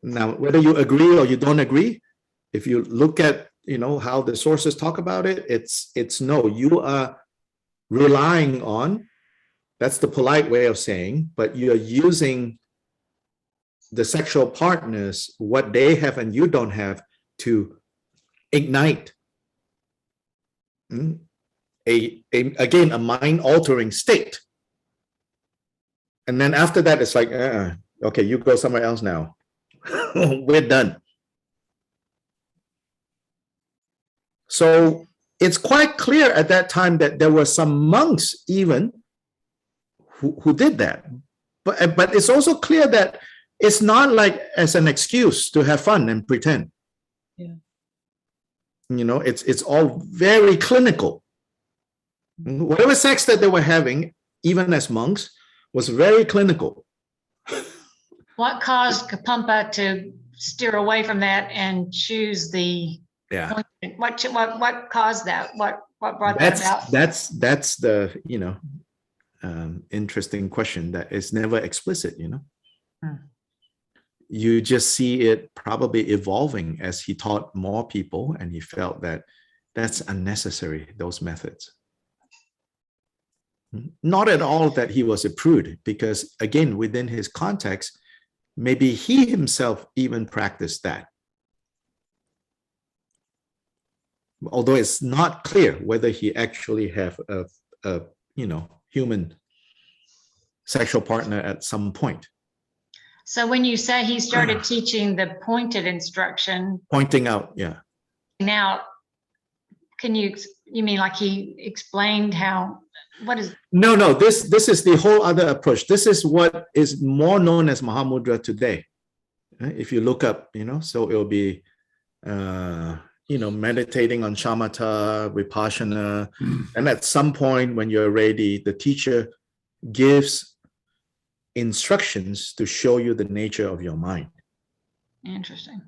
Now, whether you agree or you don't agree, if you look at, how the sources talk about it, it's no, you are relying on, that's the polite way of saying, but you're using the sexual partners, what they have and you don't have, to ignite again, a mind-altering state. And then after that, it's like, okay, you go somewhere else now. We're done. So it's quite clear at that time that there were some monks even who did that. But it's also clear that it's not like as an excuse to have fun and pretend. Yeah. It's all very clinical. Whatever sex that they were having, even as monks, was very clinical. What caused Gampopa to steer away from that and choose the? Yeah. What caused that? What brought that about? That's the interesting question that is never explicit. You just see it probably evolving as he taught more people, and he felt that that's unnecessary, those methods. Not at all that he was a prude, because again, within his context, maybe he himself even practiced that. Although it's not clear whether he actually have a human sexual partner at some point. So when you say he started teaching the pointed instruction, Pointing out, yeah. now, you mean like he explained how, what is? No, this is the whole other approach. This is what is more known as Mahamudra today. If you look up, so it'll be, meditating on shamatha, vipassana, and at some point when you're ready, the teacher gives instructions to show you the nature of your mind, Interesting.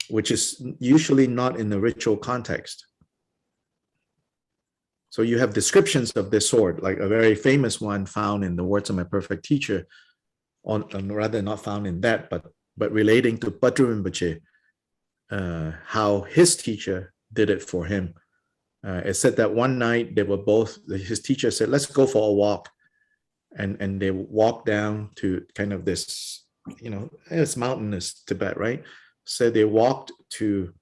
which is usually not in the ritual context. So you have descriptions of this sort, like a very famous one found in the Words of My Perfect Teacher, on rather not found in that, but relating to Padre Rinpoche, how his teacher did it for him. It said that one night they were both, his teacher said, let's go for a walk. And they walked down to kind of this, it's mountainous Tibet, right? So they walked to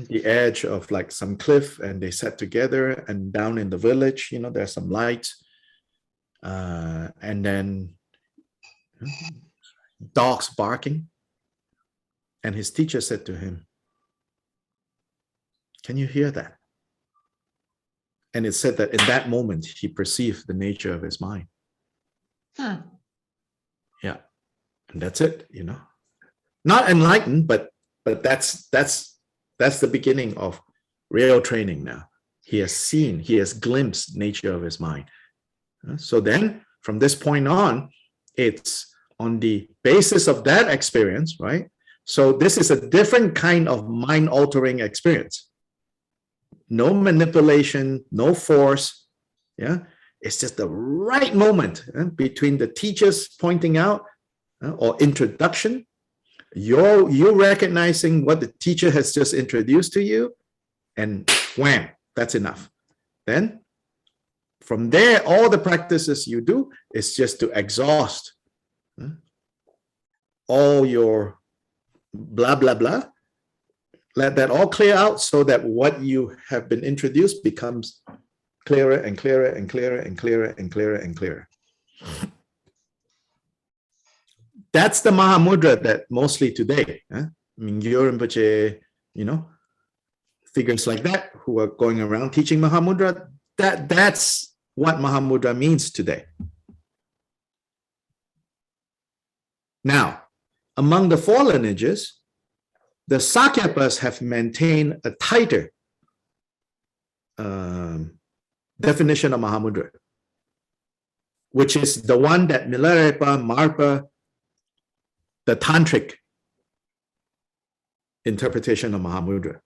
the edge of like some cliff, and they sat together, and down in the village, there's some lights. And then dogs barking. And his teacher said to him, can you hear that? And it said that in that moment, he perceived the nature of his mind. Huh. Yeah. And that's it, Not enlightened, but that's the beginning of real training now. He has glimpsed nature of his mind. So then from this point on, it's on the basis of that experience, right? So this is a different kind of mind altering experience. No manipulation, no force. Yeah. It's just the right moment between the teachers pointing out or introduction, you're recognizing what the teacher has just introduced to you, and wham, that's enough. Then from there, all the practices you do is just to exhaust all your blah, blah, blah. Let that all clear out so that what you have been introduced becomes clearer and clearer and clearer and clearer and clearer and clearer. That's the Mahamudra that mostly today, Mingyur Rinpoche, figures like that who are going around teaching Mahamudra, that's what Mahamudra means today. Now, among the four lineages, the Sakyapas have maintained a tighter definition of Mahamudra, which is the one that Milarepa, Marpa, the tantric interpretation of Mahamudra,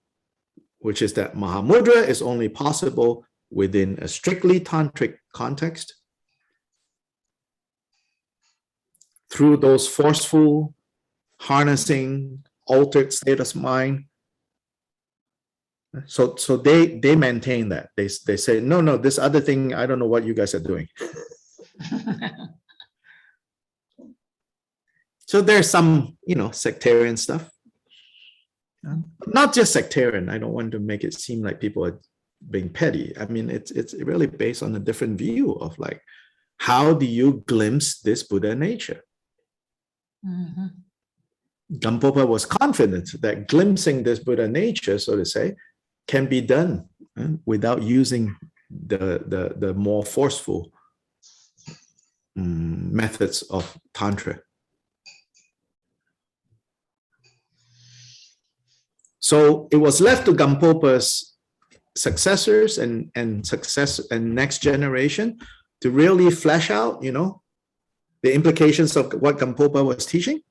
which is that Mahamudra is only possible within a strictly tantric context through those forceful, harnessing, altered state of mind. So they maintain that. They say, no, this other thing, I don't know what you guys are doing. So there's some, sectarian stuff. Not just sectarian. I don't want to make it seem like people are being petty. I mean, it's really based on a different view of like, how do you glimpse this Buddha nature? Mhm. Gampopa was confident that glimpsing this Buddha nature, so to say, can be done without using the more forceful methods of Tantra. So it was left to Gampopa's successors and next generation to really flesh out, the implications of what Gampopa was teaching.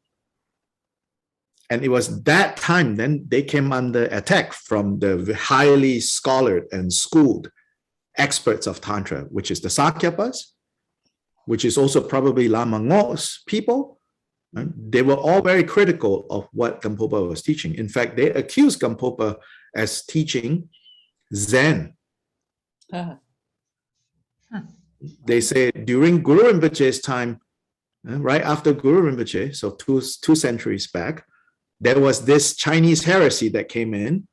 And it was that time then they came under attack from the highly scholared and schooled experts of Tantra, which is the Sakyapas, which is also probably Lama Ngo's people. They were all very critical of what Gampopa was teaching. In fact, they accused Gampopa as teaching Zen. They say during Guru Rinpoche's time, right after Guru Rinpoche, so two centuries back, there was this Chinese heresy that came in,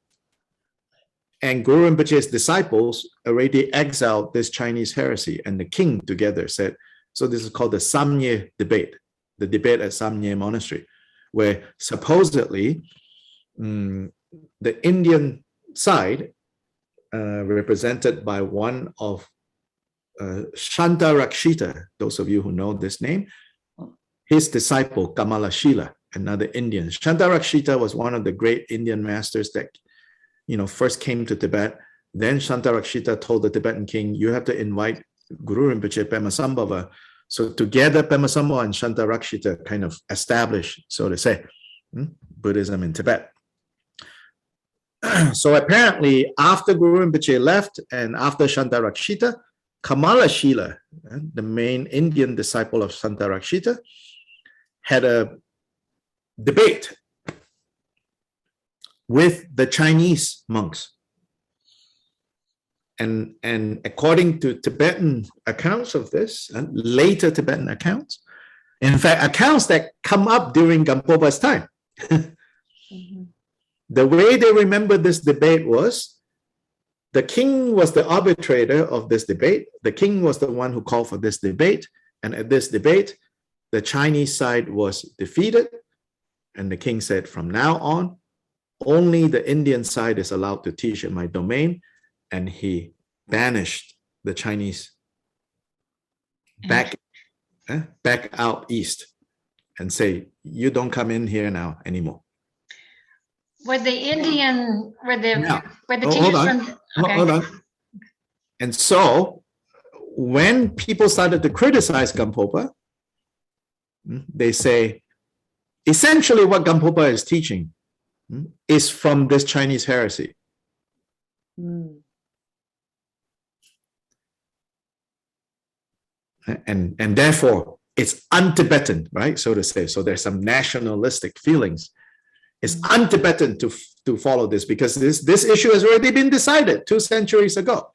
and Guru Rinpoche's disciples already exiled this Chinese heresy, and the king together said, so this is called the Samye debate, the debate at Samye Monastery, where supposedly the Indian side, represented by one of Shantarakshita, those of you who know this name, his disciple Kamalashila, another Indian. Shantarakshita was one of the great Indian masters that, first came to Tibet. Then Shantarakshita told the Tibetan king, you have to invite Guru Rinpoche Pemasambhava So together, Pemasamo and Shantarakshita kind of established, so to say, Buddhism in Tibet. So apparently, after Guru Rinpoche left and after Shantarakshita, Kamalashila, the main Indian disciple of Shantarakshita, had a debate with the Chinese monks. And according to Tibetan accounts of this, and later Tibetan accounts, in fact, accounts that come up during Gampopa's time, the way they remember this debate was the king was the arbitrator of this debate. The king was the one who called for this debate. And at this debate, the Chinese side was defeated. And the king said, from now on, only the Indian side is allowed to teach in my domain. And he banished the Chinese back out east and say, you don't come in here now anymore. Were the Indian, were the Hold teachers on. from, okay. Hold on. And so when people started to criticize Gampopa, they say, essentially what Gampopa is teaching is from this Chinese heresy. And therefore it's un-Tibetan, right? So to say. So there's some nationalistic feelings. It's un-Tibetan to follow this because this issue has already been decided 2 centuries ago.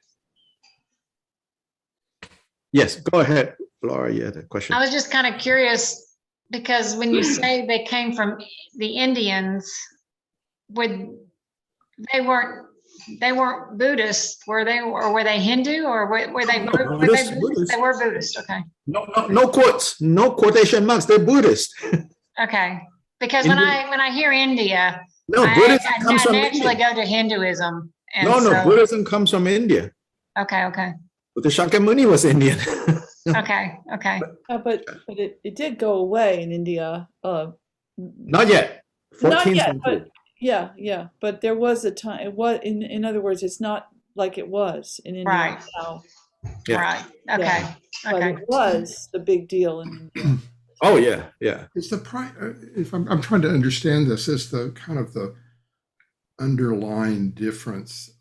Yes, go ahead, Laura. You had a question. I was just kind of curious because when you say they came from the Indians, they weren't Buddhist, were they, or were they Hindu, or were they Buddhist? They were Buddhist. Okay. No quotes, no quotation marks. They're Buddhist. Okay. Because when I hear India, Buddhism comes I from naturally India. go to Hinduism. And No, Buddhism comes from India. Okay. But the Shakyamuni was Indian. Okay. But it did go away in India. Not yet. 14th Not yet, century. but yeah. But there was a time. It was in other words, it's not like it was in India Right. now. Yeah. Right. Okay. But it was the big deal in India. Oh yeah. Is if I'm trying to understand this, is the kind of the underlying difference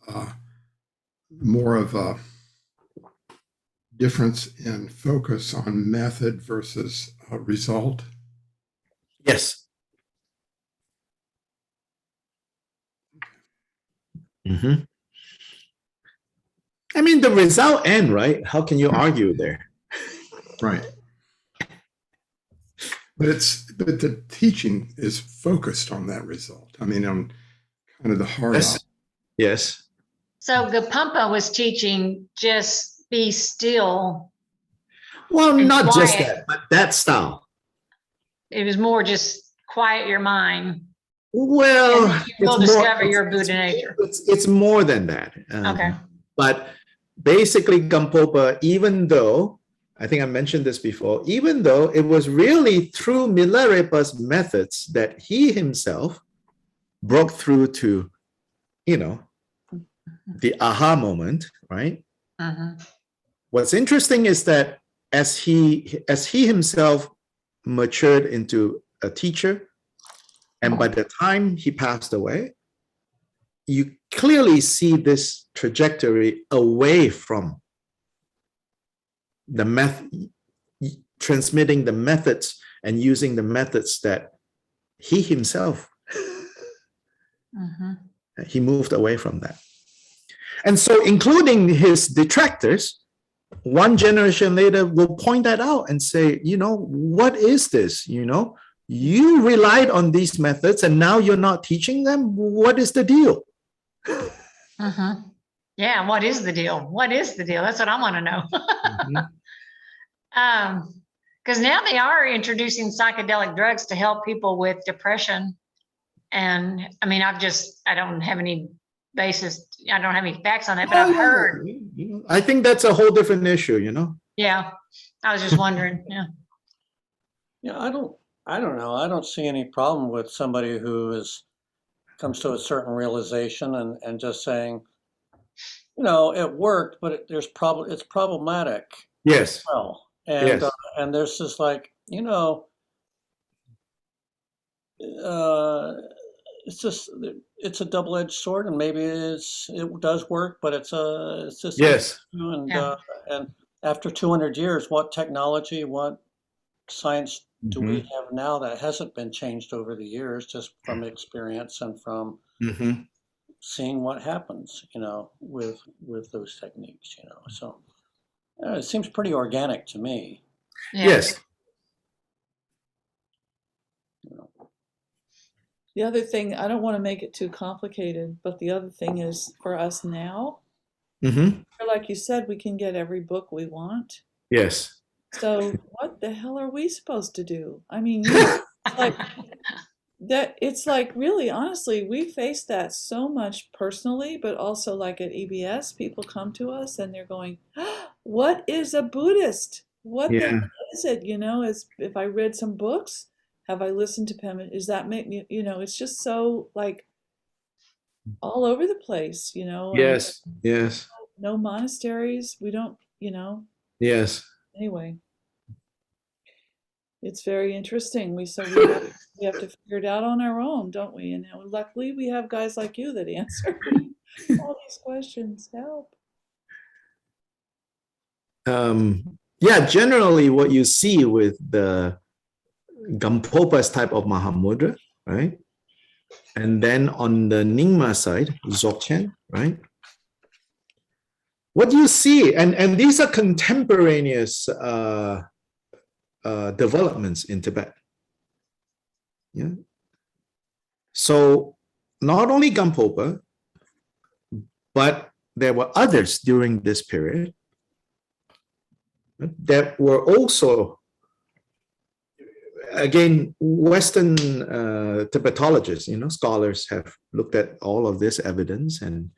more of a difference in focus on method versus result? Yes. I mean, the result end, right? How can you argue there? Right. But the teaching is focused on that result. I mean, on kind of the heart. Yes. So Gampopa was teaching just be still. Well, And not just quiet. that, but that style. It was more just quiet your mind. Well, And you will discover your Buddha nature. It's more than that. Okay. But basically, Gampopa, even though, I think I mentioned this before, even though it was really through Milarepa's methods that he himself broke through to, the aha moment, right? What's interesting is that as he himself matured into a teacher, and by the time he passed away, you clearly see this trajectory away from the transmitting the methods and using the methods that he himself, he moved away from that. And so including his detractors, one generation later will point that out and say, what is this? You relied on these methods and now you're not teaching them. What is the deal? Yeah, what is the deal? What is the deal? That's what I want to know. Because now they are introducing psychedelic drugs to help people with depression. And I mean, I don't have any basis, I don't have any facts on that, but I've heard. I think that's a whole different issue, Yeah, I was just wondering. Yeah, I don't know. I don't see any problem with somebody who comes to a certain realization and just saying, it worked, but it's problematic. Yes. Well, And Yes. and there's this like, uh, it's just it's a double-edged sword, and maybe it does work, but it's just Yes. Yeah. and after 200 years, what technology, what science do we Mm-hmm. have now that hasn't been changed over the years, just from experience and from Mm-hmm. seeing what happens, with those techniques, So it seems pretty organic to me. Yeah. Yes. You know. The other thing, I don't want to make it too complicated, but the other thing is for us now, Mm-hmm. like you said, we can get every book we want. Yes. So what the hell are we supposed to do? I mean, you know, it's like that. It's like really, honestly, we face that so much personally, but also like at EBS, people come to us and they're going, "What is a Buddhist? What the Yeah. hell is it?" You know, is if I read some books, have I listened to Pema? Does that make me? You know, it's just so like all over the place. You know, and Yes. Yes. no monasteries. We don't. You know. Yes. Anyway. It's very interesting. We have to figure it out on our own, don't we? And luckily we have guys like you that answer all these questions. Help. Yeah, generally what you see with the Gampopa's type of Mahamudra, right? And then on the Nyingma side, Dzogchen, right? What do you see? And these are contemporaneous developments in Tibet. Yeah. So not only Gampopa, but there were others during this period that were also, again, Western Tibetologists, scholars have looked at all of this evidence, and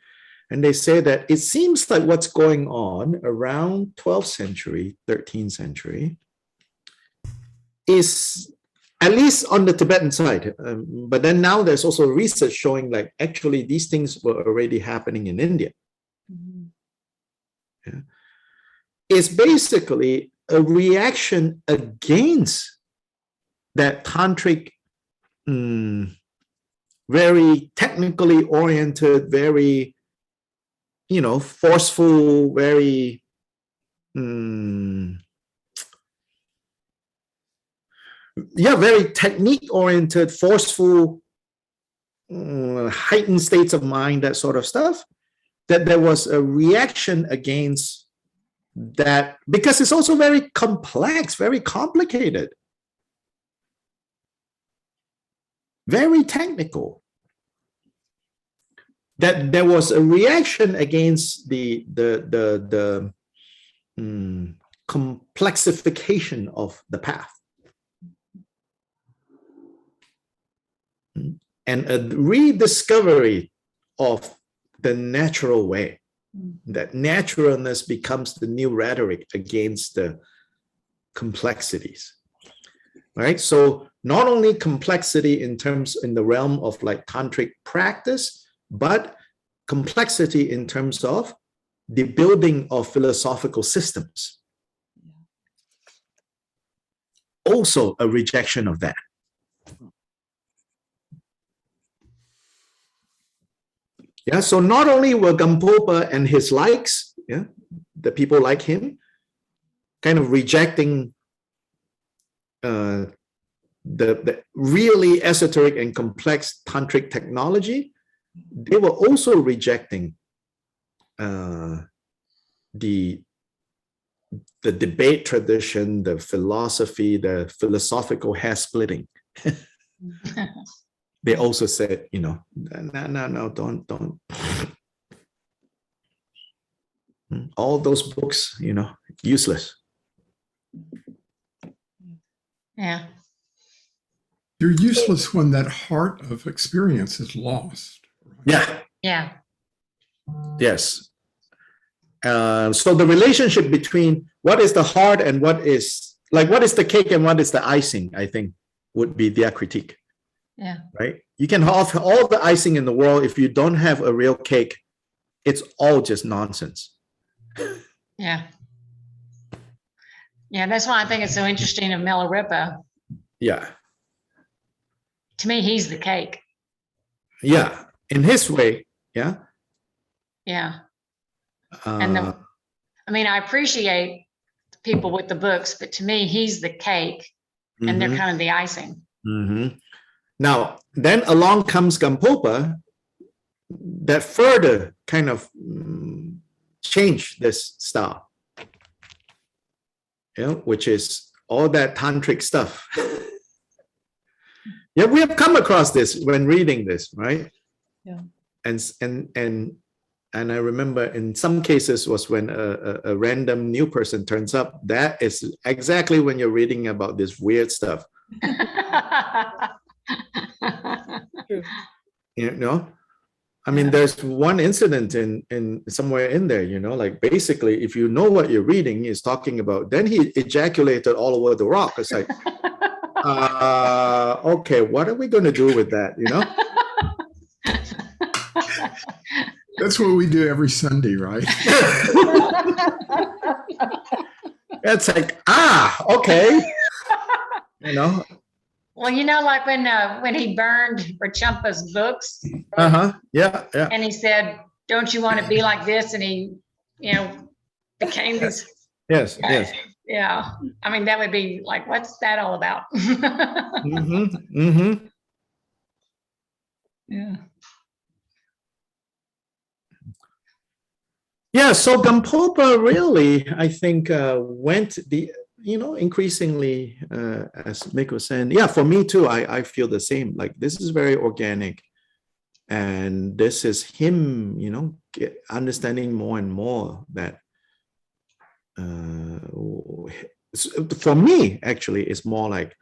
they say that it seems like what's going on around 12th century, 13th century is at least on the Tibetan side. But then now there's also research showing like actually these things were already happening in India. Mm-hmm. Yeah. It's basically a reaction against that tantric, very technically oriented, very, forceful, very, very technique oriented, forceful, heightened states of mind, that sort of stuff, that there was a reaction against that, because it's also very complex, very complicated, very technical, that there was a reaction against the complexification of the path, and a rediscovery of the natural way. That naturalness becomes the new rhetoric against the complexities, right? So not only complexity in the realm of like tantric practice, but complexity in terms of the building of philosophical systems. Also a rejection of that. Yeah, so not only were Gampopa and his likes, the people like him, kind of rejecting the really esoteric and complex tantric technology, they were also rejecting the debate tradition, the philosophy, the philosophical hair splitting. They also said, no, don't. All those books, useless. Yeah. They're useless when that heart of experience is lost. Right? Yeah. Yeah. Yes. So the relationship between what is the heart and what is the cake and what is the icing, I think, would be their critique. Yeah. Right? You can have all the icing in the world. If you don't have a real cake, it's all just nonsense. Yeah. Yeah, that's why I think it's so interesting of Milarepa. Yeah. To me, he's the cake. Yeah. In his way. Yeah. Yeah. And Uh, I mean, I appreciate people with the books, but to me, he's the cake and they're mhm, kind of the icing. mhm. Now, then along comes Gampopa that further kind of change this style, which is all that tantric stuff. Yeah, we have come across this when reading this, right? Yeah. And I remember in some cases was when a random new person turns up. That is exactly when you're reading about this weird stuff. True. You know, I mean, there's one incident in somewhere in there, like basically, if you know what you're reading is talking about, then he ejaculated all over the rock. It's like, okay, what are we going to do with that? That's what we do every Sunday, right? It's like, okay, Well, like when he burned Rachampa's books, yeah. and he said, "Don't you want to be like this?" And he, became this. Yes. Yeah. I mean, that would be like, what's that all about? Yeah. Yeah, so Gampopa really, I think, went increasingly, as Mick was saying, yeah, for me too, I feel the same. Like, this is very organic. And this is him, understanding more and more that, for me, actually, it's more like,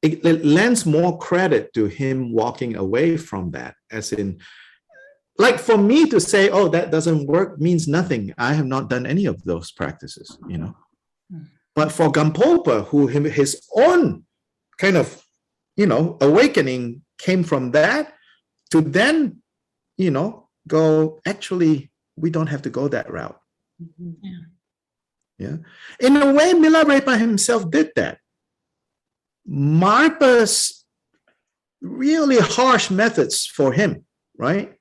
it lends more credit to him walking away from that, as in, like for me to say, oh, that doesn't work means nothing. I have not done any of those practices, But for Gampopa, who his own kind of, awakening came from that, to then, go, actually, we don't have to go that route. Yeah. In a way, Milarepa himself did that. Marpa's really harsh methods for him, right?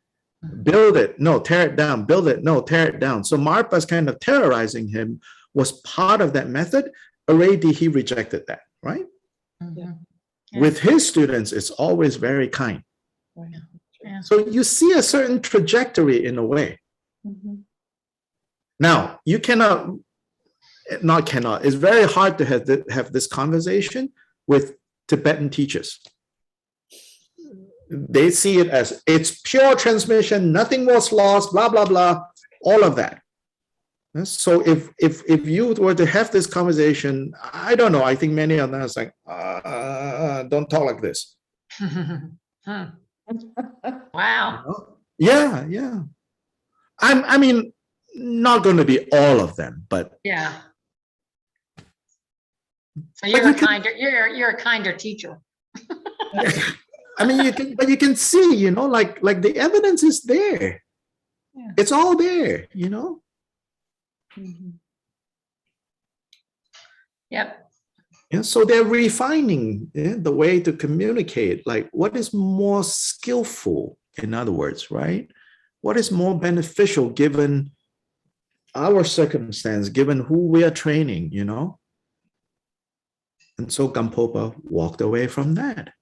Build it, no, tear it down, build it, no, tear it down. So Marpa's kind of terrorizing him was part of that method. Already he rejected that, right? Yeah. With his students, it's always very kind. Yeah. So you see a certain trajectory in a way. Now, you it's very hard to have this conversation with Tibetan teachers. They see it as it's pure transmission, nothing was lost, blah, blah, blah, all of that. So if you were to have this conversation, I don't know, I think many of them are like, don't talk like this. Wow. Yeah. I mean, not going to be all of them, but yeah. So you're a kinder teacher. I mean, you can see, like the evidence is there. Yeah. It's all there, Yep. Yeah, so they're refining the way to communicate, like what is more skillful, in other words, right? What is more beneficial given our circumstance, given who we are training, And so Gampopa walked away from that.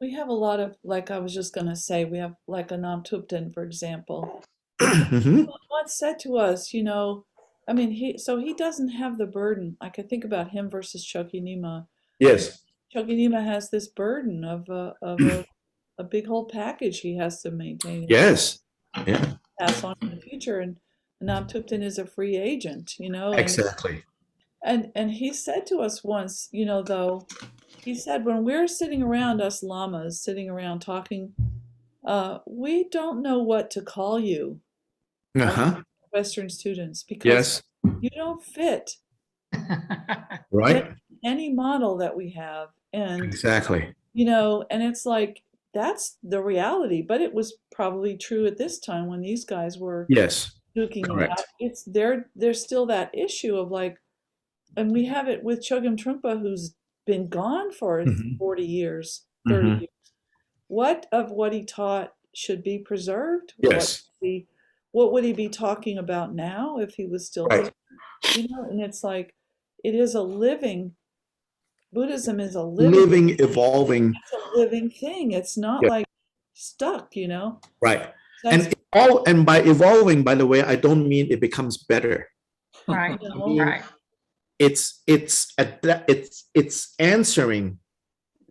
We have a lot of, like I was just going to say, we have like a Nam Thubten, for example, once said to us, I mean, he doesn't have the burden. I could think about him versus Chokyinima. Yes. Chokyinima has this burden of a big whole package he has to maintain. Yes. Yeah. Pass on in the future, and Nam Thubten is a free agent, Exactly. And he said to us once, though, he said, when we're sitting around, us lamas sitting around talking, we don't know what to call you, Western students, because you don't fit right any model that we have. And exactly. And it's like, that's the reality, but it was probably true at this time when these guys were yes duking it Correct. out. It's there's still that issue of like, and we have it with Chogyam Trungpa, who's been gone for Mhm. 40 years, 30 Mhm. years. What of what he taught should be preserved? Yes. What would he be talking about now if he was still Right. here? You know, and it's like, it is a living, Buddhism is a Living, evolving. it's a living thing. It's not Yeah. like stuck, you know? Right. That's, And by evolving, by the way, I don't mean it becomes better. Right, you I know, mean, right, it's answering,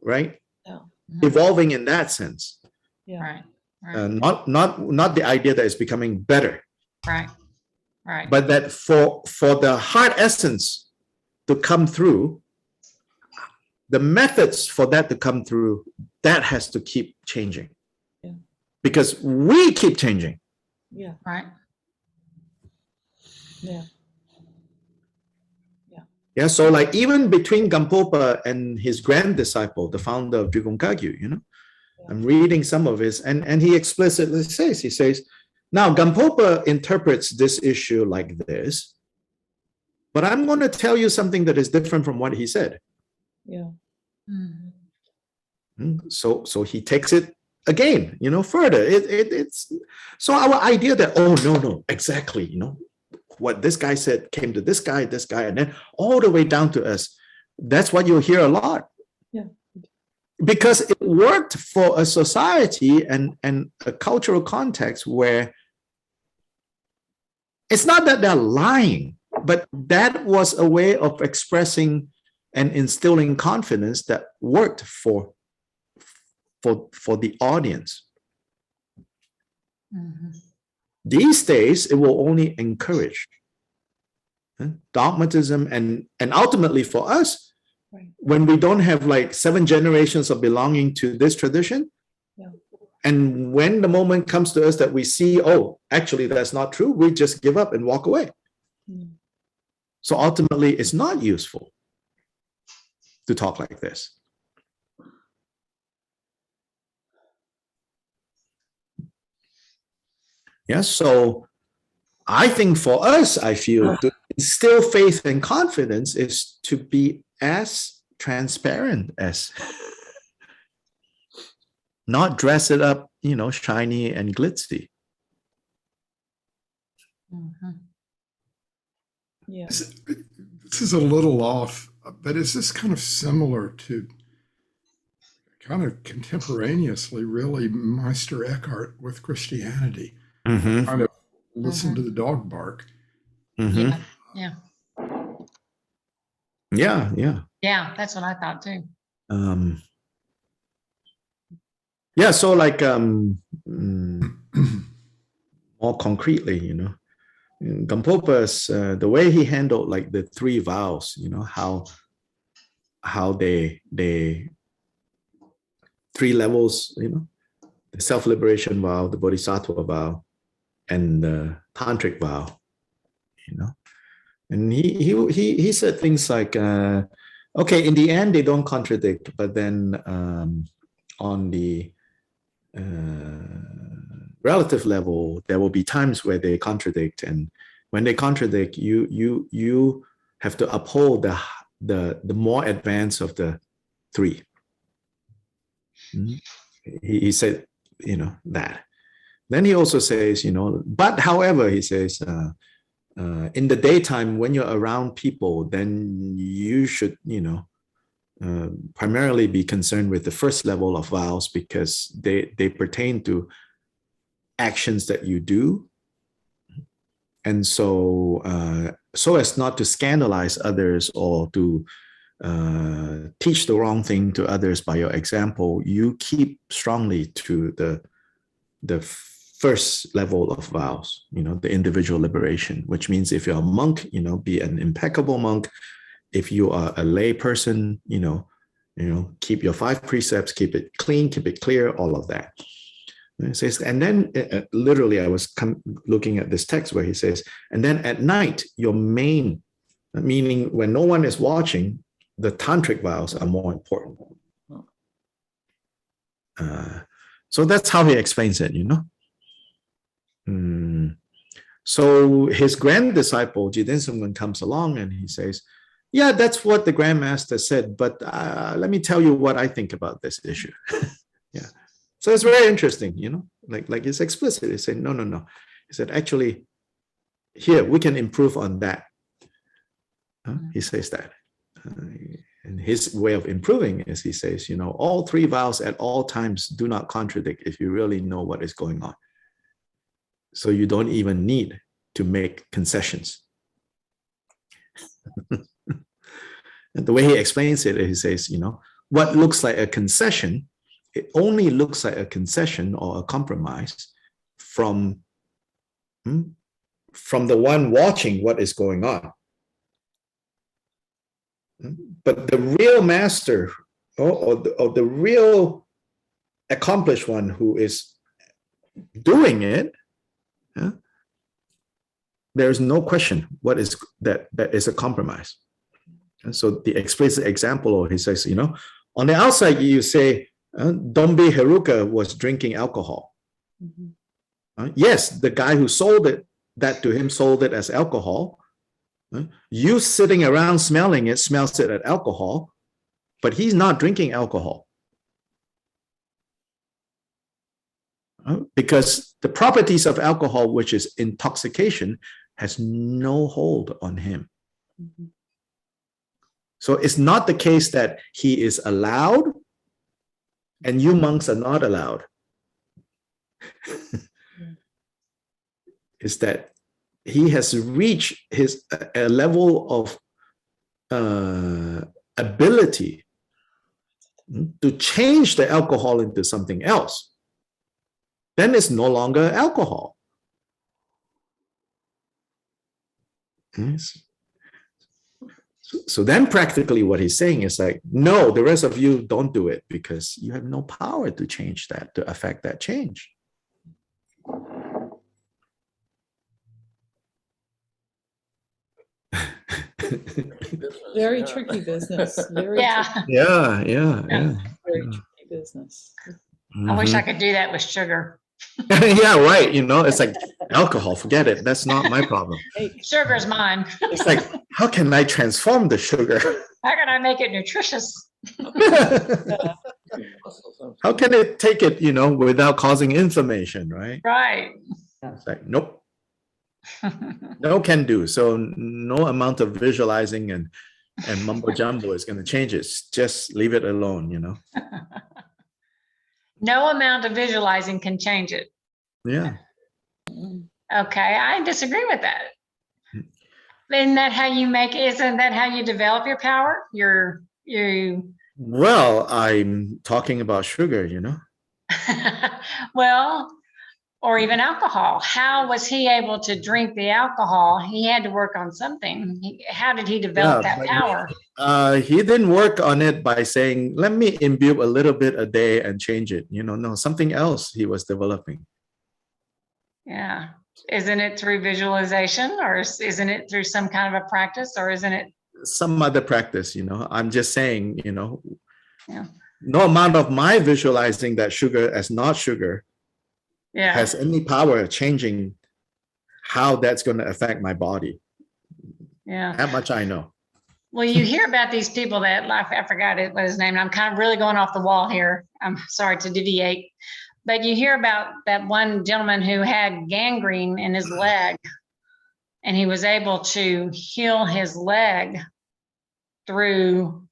right? yeah, Evolving in that sense. yeah. right, right, Not the idea that it's becoming better, right, right. but that for the heart essence to come through, the methods for that to come through, that has to keep changing. Yeah. Because we keep changing. Yeah, Right. yeah, Yeah, so like even between Gampopa and his grand disciple, the founder of Drigong Kagyu, you know, I'm reading some of his, and he explicitly says, he says, now Gampopa interprets this issue like this, but I'm going to tell you something that is different from what he said. yeah, Mhm. So he takes it again, you know, further. It's so our idea that, oh, no, exactly, you know, what this guy said came to this guy, and then all the way down to us. That's what you'll hear a lot. Yeah. Because it worked for a society and a cultural context where it's not that they're lying, but that was a way of expressing and instilling confidence that worked for the audience. Mhm. These days, it will only encourage dogmatism and ultimately for us, right. when we don't have like 7 generations of belonging to this tradition, Yeah. and when the moment comes to us that we see, oh, actually that's not true, we just give up and walk away. Mm. So ultimately, it's not useful to talk like this. Yeah, so I think for us, I feel to instill faith and confidence is to be as transparent as, not dress it up, you know, shiny and glitzy. Mhm. Yeah. This is a little off, but is this kind of similar to kind of contemporaneously, really, Meister Eckhart with Christianity? Mm-hmm. Kind of listen to the dog bark. Mm-hmm. Yeah, Yeah. yeah, that's what I thought too. Yeah, so like more concretely, you know, Gampopa's the way he handled like the 3 vows, you know, how they 3 levels, you know, the self-liberation vow, the bodhisattva vow, and the tantric vow, you know. And he said things like, okay, in the end they don't contradict, but then on the relative level, there will be times where they contradict, and when they contradict, you have to uphold the more advanced of the 3. He said, you know, that. Then he also says, you know, but however, he says, in the daytime when you're around people, then you should, you know, primarily be concerned with the first level of vows, because they pertain to actions that you do, and so so as not to scandalize others or to teach the wrong thing to others by your example, you keep strongly to the first level of vows, you know, the individual liberation, which means if you're a monk, you know, be an impeccable monk. If you are a lay person, you know, keep your 5 precepts, keep it clean, keep it clear, all of that. And it says, and then literally I was looking at this text where he says, and then at night, your main, meaning when no one is watching, the tantric vows are more important. So that's how he explains it, you know. So his grand disciple, Jiden Sungmun, comes along and he says, yeah, that's what the Grandmaster said, but let me tell you what I think about this issue. Yeah. So it's very interesting, you know, like it's explicit. He said, no, no, no. He said, actually, here, we can improve on that. He says that. And his way of improving is he says, you know, all three vows at all times do not contradict if you really know what is going on. So you don't even need to make concessions. And the way he explains it, he says, you know, what looks like a concession, it only looks like a concession or a compromise from the one watching what is going on. But the real master or the real accomplished one who is doing it, there's no question what is that is a compromise. And so the explicit example, he says, you know, on the outside you say, Dombe Heruka was drinking alcohol. Yes, the guy who sold that to him sold it as alcohol. You sitting around smelling it, smells it as alcohol, but he's not drinking alcohol. Because the properties of alcohol, which is intoxication, has no hold on him. So it's not the case that he is allowed and you monks are not allowed. It's that he has reached a level of ability to change the alcohol into something else. Then it's no longer alcohol. Yes. So then practically what he's saying is like, no, the rest of you don't do it because you have no power to change that, to affect that change. Very tricky business. Very Yeah. tricky, Yeah. very tricky business. I wish I could do that with sugar. Yeah, right. You know, it's like alcohol, forget it. That's not my problem. Sugar's mine. It's like, how can I transform the sugar? How can I make it nutritious? How can it take it, you know, without causing inflammation, right? Right. It's like, nope, no can do. So no amount of visualizing and mumbo jumbo is going to change it. Just leave it alone, you know? No amount of visualizing can change it. Yeah. Okay, I disagree with that. Isn't that how you isn't that how you develop your power? Well, I'm talking about sugar, you know? Well, or even alcohol. How was he able to drink the alcohol? He had to work on something. How did he develop that power? He didn't work on it by saying, let me imbue a little bit a day and change it. You know, no, something else he was developing. Yeah. Isn't it through visualization, or isn't it through some kind of a practice, or isn't it some other practice? You know, I'm just saying, you know, yeah. No amount of my visualizing that sugar as not sugar has any power of changing how that's going to affect my body. Yeah. That much I know. Well, you hear about these people that, I forgot what his name, I'm kind of really going off the wall here. I'm sorry to deviate, but you hear about that one gentleman who had gangrene in his leg, and he was able to heal his leg through,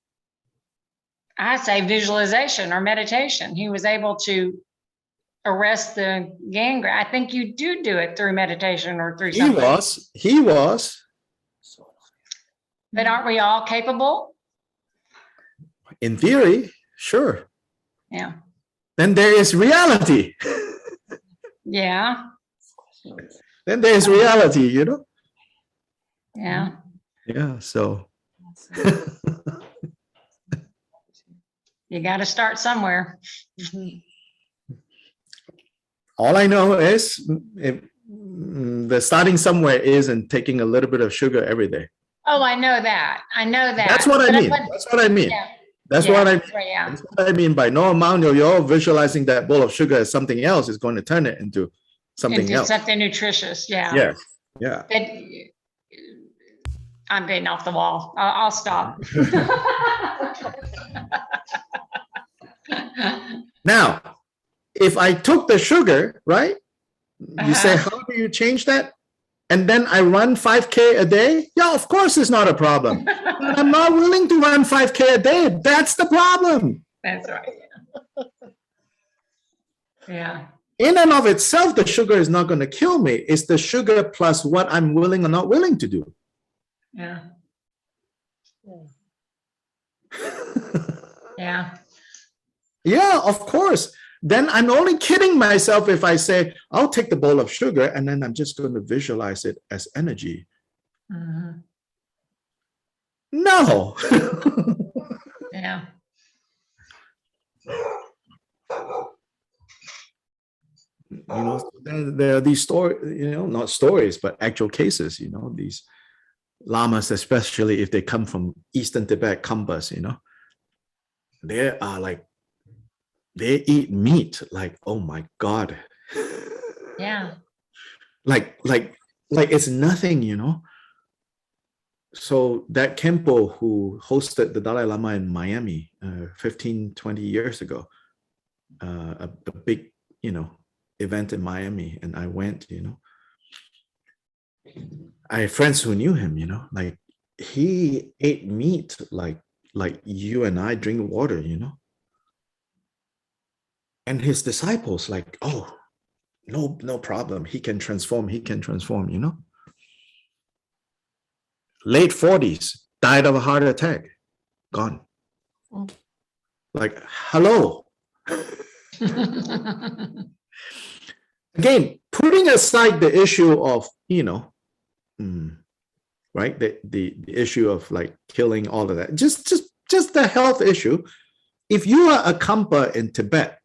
I say, visualization or meditation. He was able to arrest the gangrene. I think you do it through meditation or through something. He was. But aren't we all capable? In theory, sure. Yeah. Then there is reality. Yeah. Then there is reality, you know? Yeah. Yeah, so. You got to start somewhere. All I know is the starting somewhere is in taking a little bit of sugar every day. Oh, I know that. That's what I mean. That's what I mean. Yeah. That's what I mean. Yeah. That's what I mean by no amount of your visualizing that bowl of sugar as something else is going to turn it into something else. Something nutritious. Yeah. Yes. Yeah. I'm getting off the wall. I'll stop. Now, if I took the sugar, right? You say, Uh-huh. how do you change that? And then I run 5K a day? Yeah, of course it's not a problem. But I'm not willing to run 5K a day. That's the problem. That's right. Yeah. In and of itself, the sugar is not going to kill me. It's the sugar plus what I'm willing or not willing to do. Yeah. Yeah. Yeah, of course. Then I'm only kidding myself if I say, I'll take the bowl of sugar and then I'm just going to visualize it as energy. Mhm. No. Yeah. You know, there are these stories, you know, not stories, but actual cases, you know, these lamas, especially if they come from Eastern Tibet, Kambas, you know, they are like, they eat meat like, oh my God. Yeah. Like it's nothing, you know. So that Kempo who hosted the Dalai Lama in Miami 15, 20 years ago, a big, you know, event in Miami, and I went, you know. I have friends who knew him, you know, like he ate meat like you and I drink water, you know. And his disciples like, oh, no problem. He can transform, you know. Late 40s, died of a heart attack, gone. Like, hello. Again, putting aside the issue of, you know, right, the issue of like killing, all of that, just the health issue. If you are a Kampa in Tibet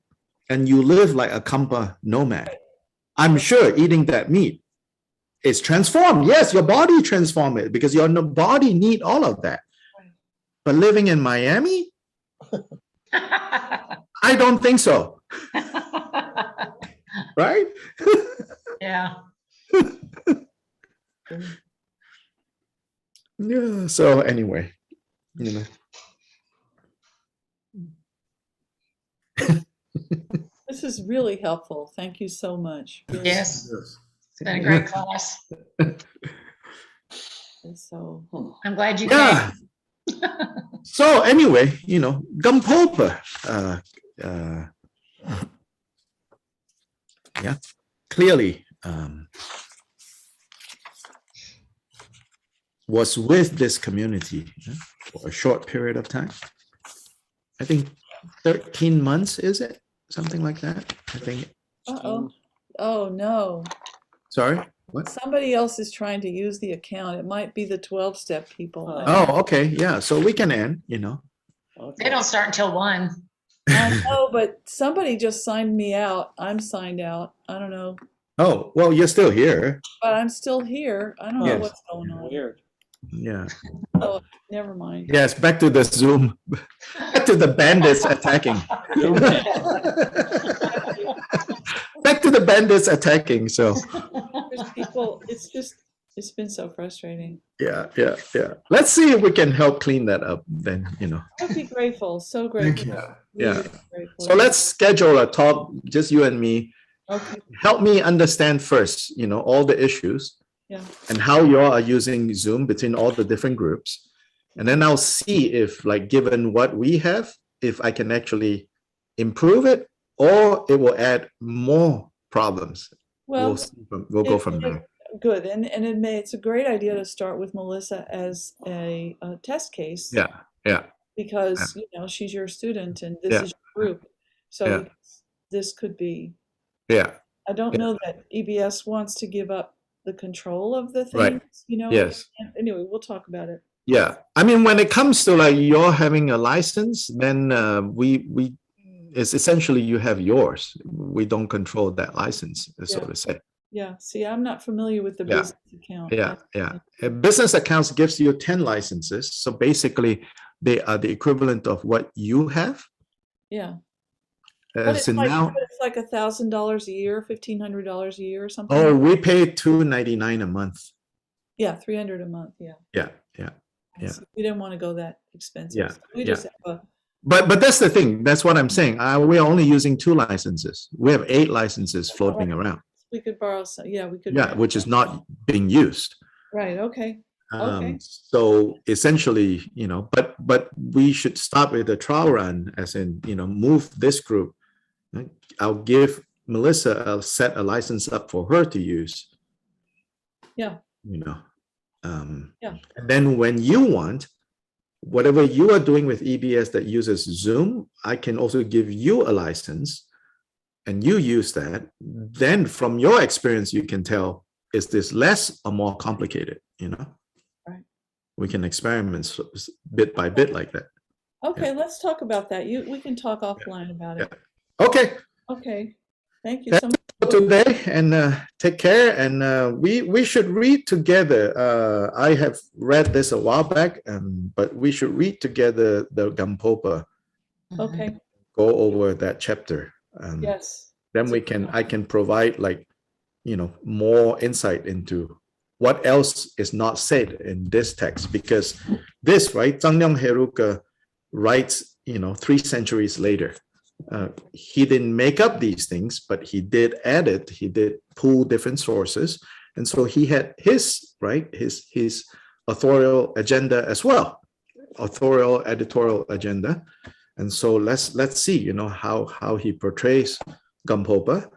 and you live like a Kampa nomad, I'm sure eating that meat is transformed. Yes, your body transform it because your body need all of that. But living in Miami, I don't think so. Right? Yeah. Yeah. So anyway, you know. This is really helpful. Thank you so much. Really. Yes. Yes. It's been a great class. So, I'm glad you Yeah. came. So anyway, you know, Gampopa, yeah, clearly was with this community for a short period of time. I think 13 months, is it? Something like that, I think. uh-oh. Oh, no. Sorry, what? Somebody else is trying to use the account. It might be the 12-step people. Oh, okay, yeah, so we can end, you know. They don't start until 1. I know, but somebody just signed me out. I'm signed out. I don't know. Oh, well, you're still here. But I'm still here. I don't know Yes. what's going on. Weird. Yeah. Oh, never mind. Yes, back to the Zoom. Back to the bandits attacking. Back to the bandits attacking. So There's people, it's been so frustrating. yeah. Let's see if we can help clean that up then, you know. I'd be grateful. So Thank grateful. you. Yeah. Really grateful. So let's schedule a talk, just you and me. Okay. Help me understand first, you know, all the issues. Yeah. And how you all are using Zoom between all the different groups. And then I'll see if, like, given what we have, if I can actually improve it or it will add more problems. Well, We'll go from there. Good. And it's a great idea to start with Melissa as a test case. Yeah. Because, you know, she's your student and this Yeah. is your group. So Yeah. this could be, Yeah. I don't know that EBS wants to give up the control of the things, Right. you know. Yes. Anyway, we'll talk about it. Yeah. I mean, when it comes to like you're having a license, then we it's essentially you have yours. We don't control that license, so Yeah. to say. Yeah. See, I'm not familiar with the Yeah. business account. Yeah. A business accounts gives you 10 licenses. So basically they are the equivalent of what you have. Yeah. But As in now, it's like $1,000 a year, $1,500 a year or something. oh, we pay $299 a month. Yeah, 300 a month. Yeah. Yeah, yeah. Yeah. So we didn't want to go that expensive. Yeah, So we yeah. just have a, But that's the thing. That's what I'm saying. We are only using 2 licenses. We have 8 licenses floating around. we could borrow some. Yeah, we could. Yeah, rent which is some. not being used. Right. Okay. Okay. So essentially, but we should start with a trial run, as in, move this group. Right? I'll give Melissa, set a license up for her to use. Yeah. Yeah. And then when you want, whatever you are doing with EBS that uses Zoom, I can also give you a license and you use that. Then from your experience, you can tell, is this less or more complicated, Right. We can experiment bit by bit like that. Okay. Let's talk about that. We can talk offline about it. Okay. Okay. Thank you That's so much. for today, and take care. And we should read together. I have read this a while back, but we should read together the Gampopa. Okay. Go over that chapter. Yes. Then I can provide more insight into what else is not said in this text, because this, right, Zhangyang Heruka writes 3 centuries later. He didn't make up these things, but he did add it. He did pull different sources, and so he had his authorial agenda as well, authorial editorial agenda. And so let's see, how he portrays Gampopa,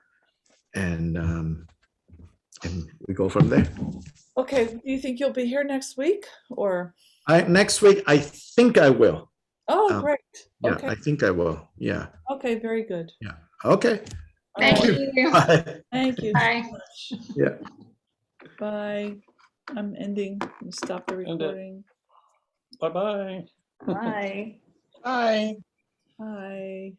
and we go from there. Okay. Do you think you'll be here next week or? Next week, I think I will. Oh, great. Yeah, Okay. I think I will. Yeah. Okay. Very good. Yeah. Okay. Thank All right. you. Bye. Thank you Bye. so much. Yeah. Bye. I'm ending. Stop the End it. recording. Bye-bye. Bye. Hi. Bye.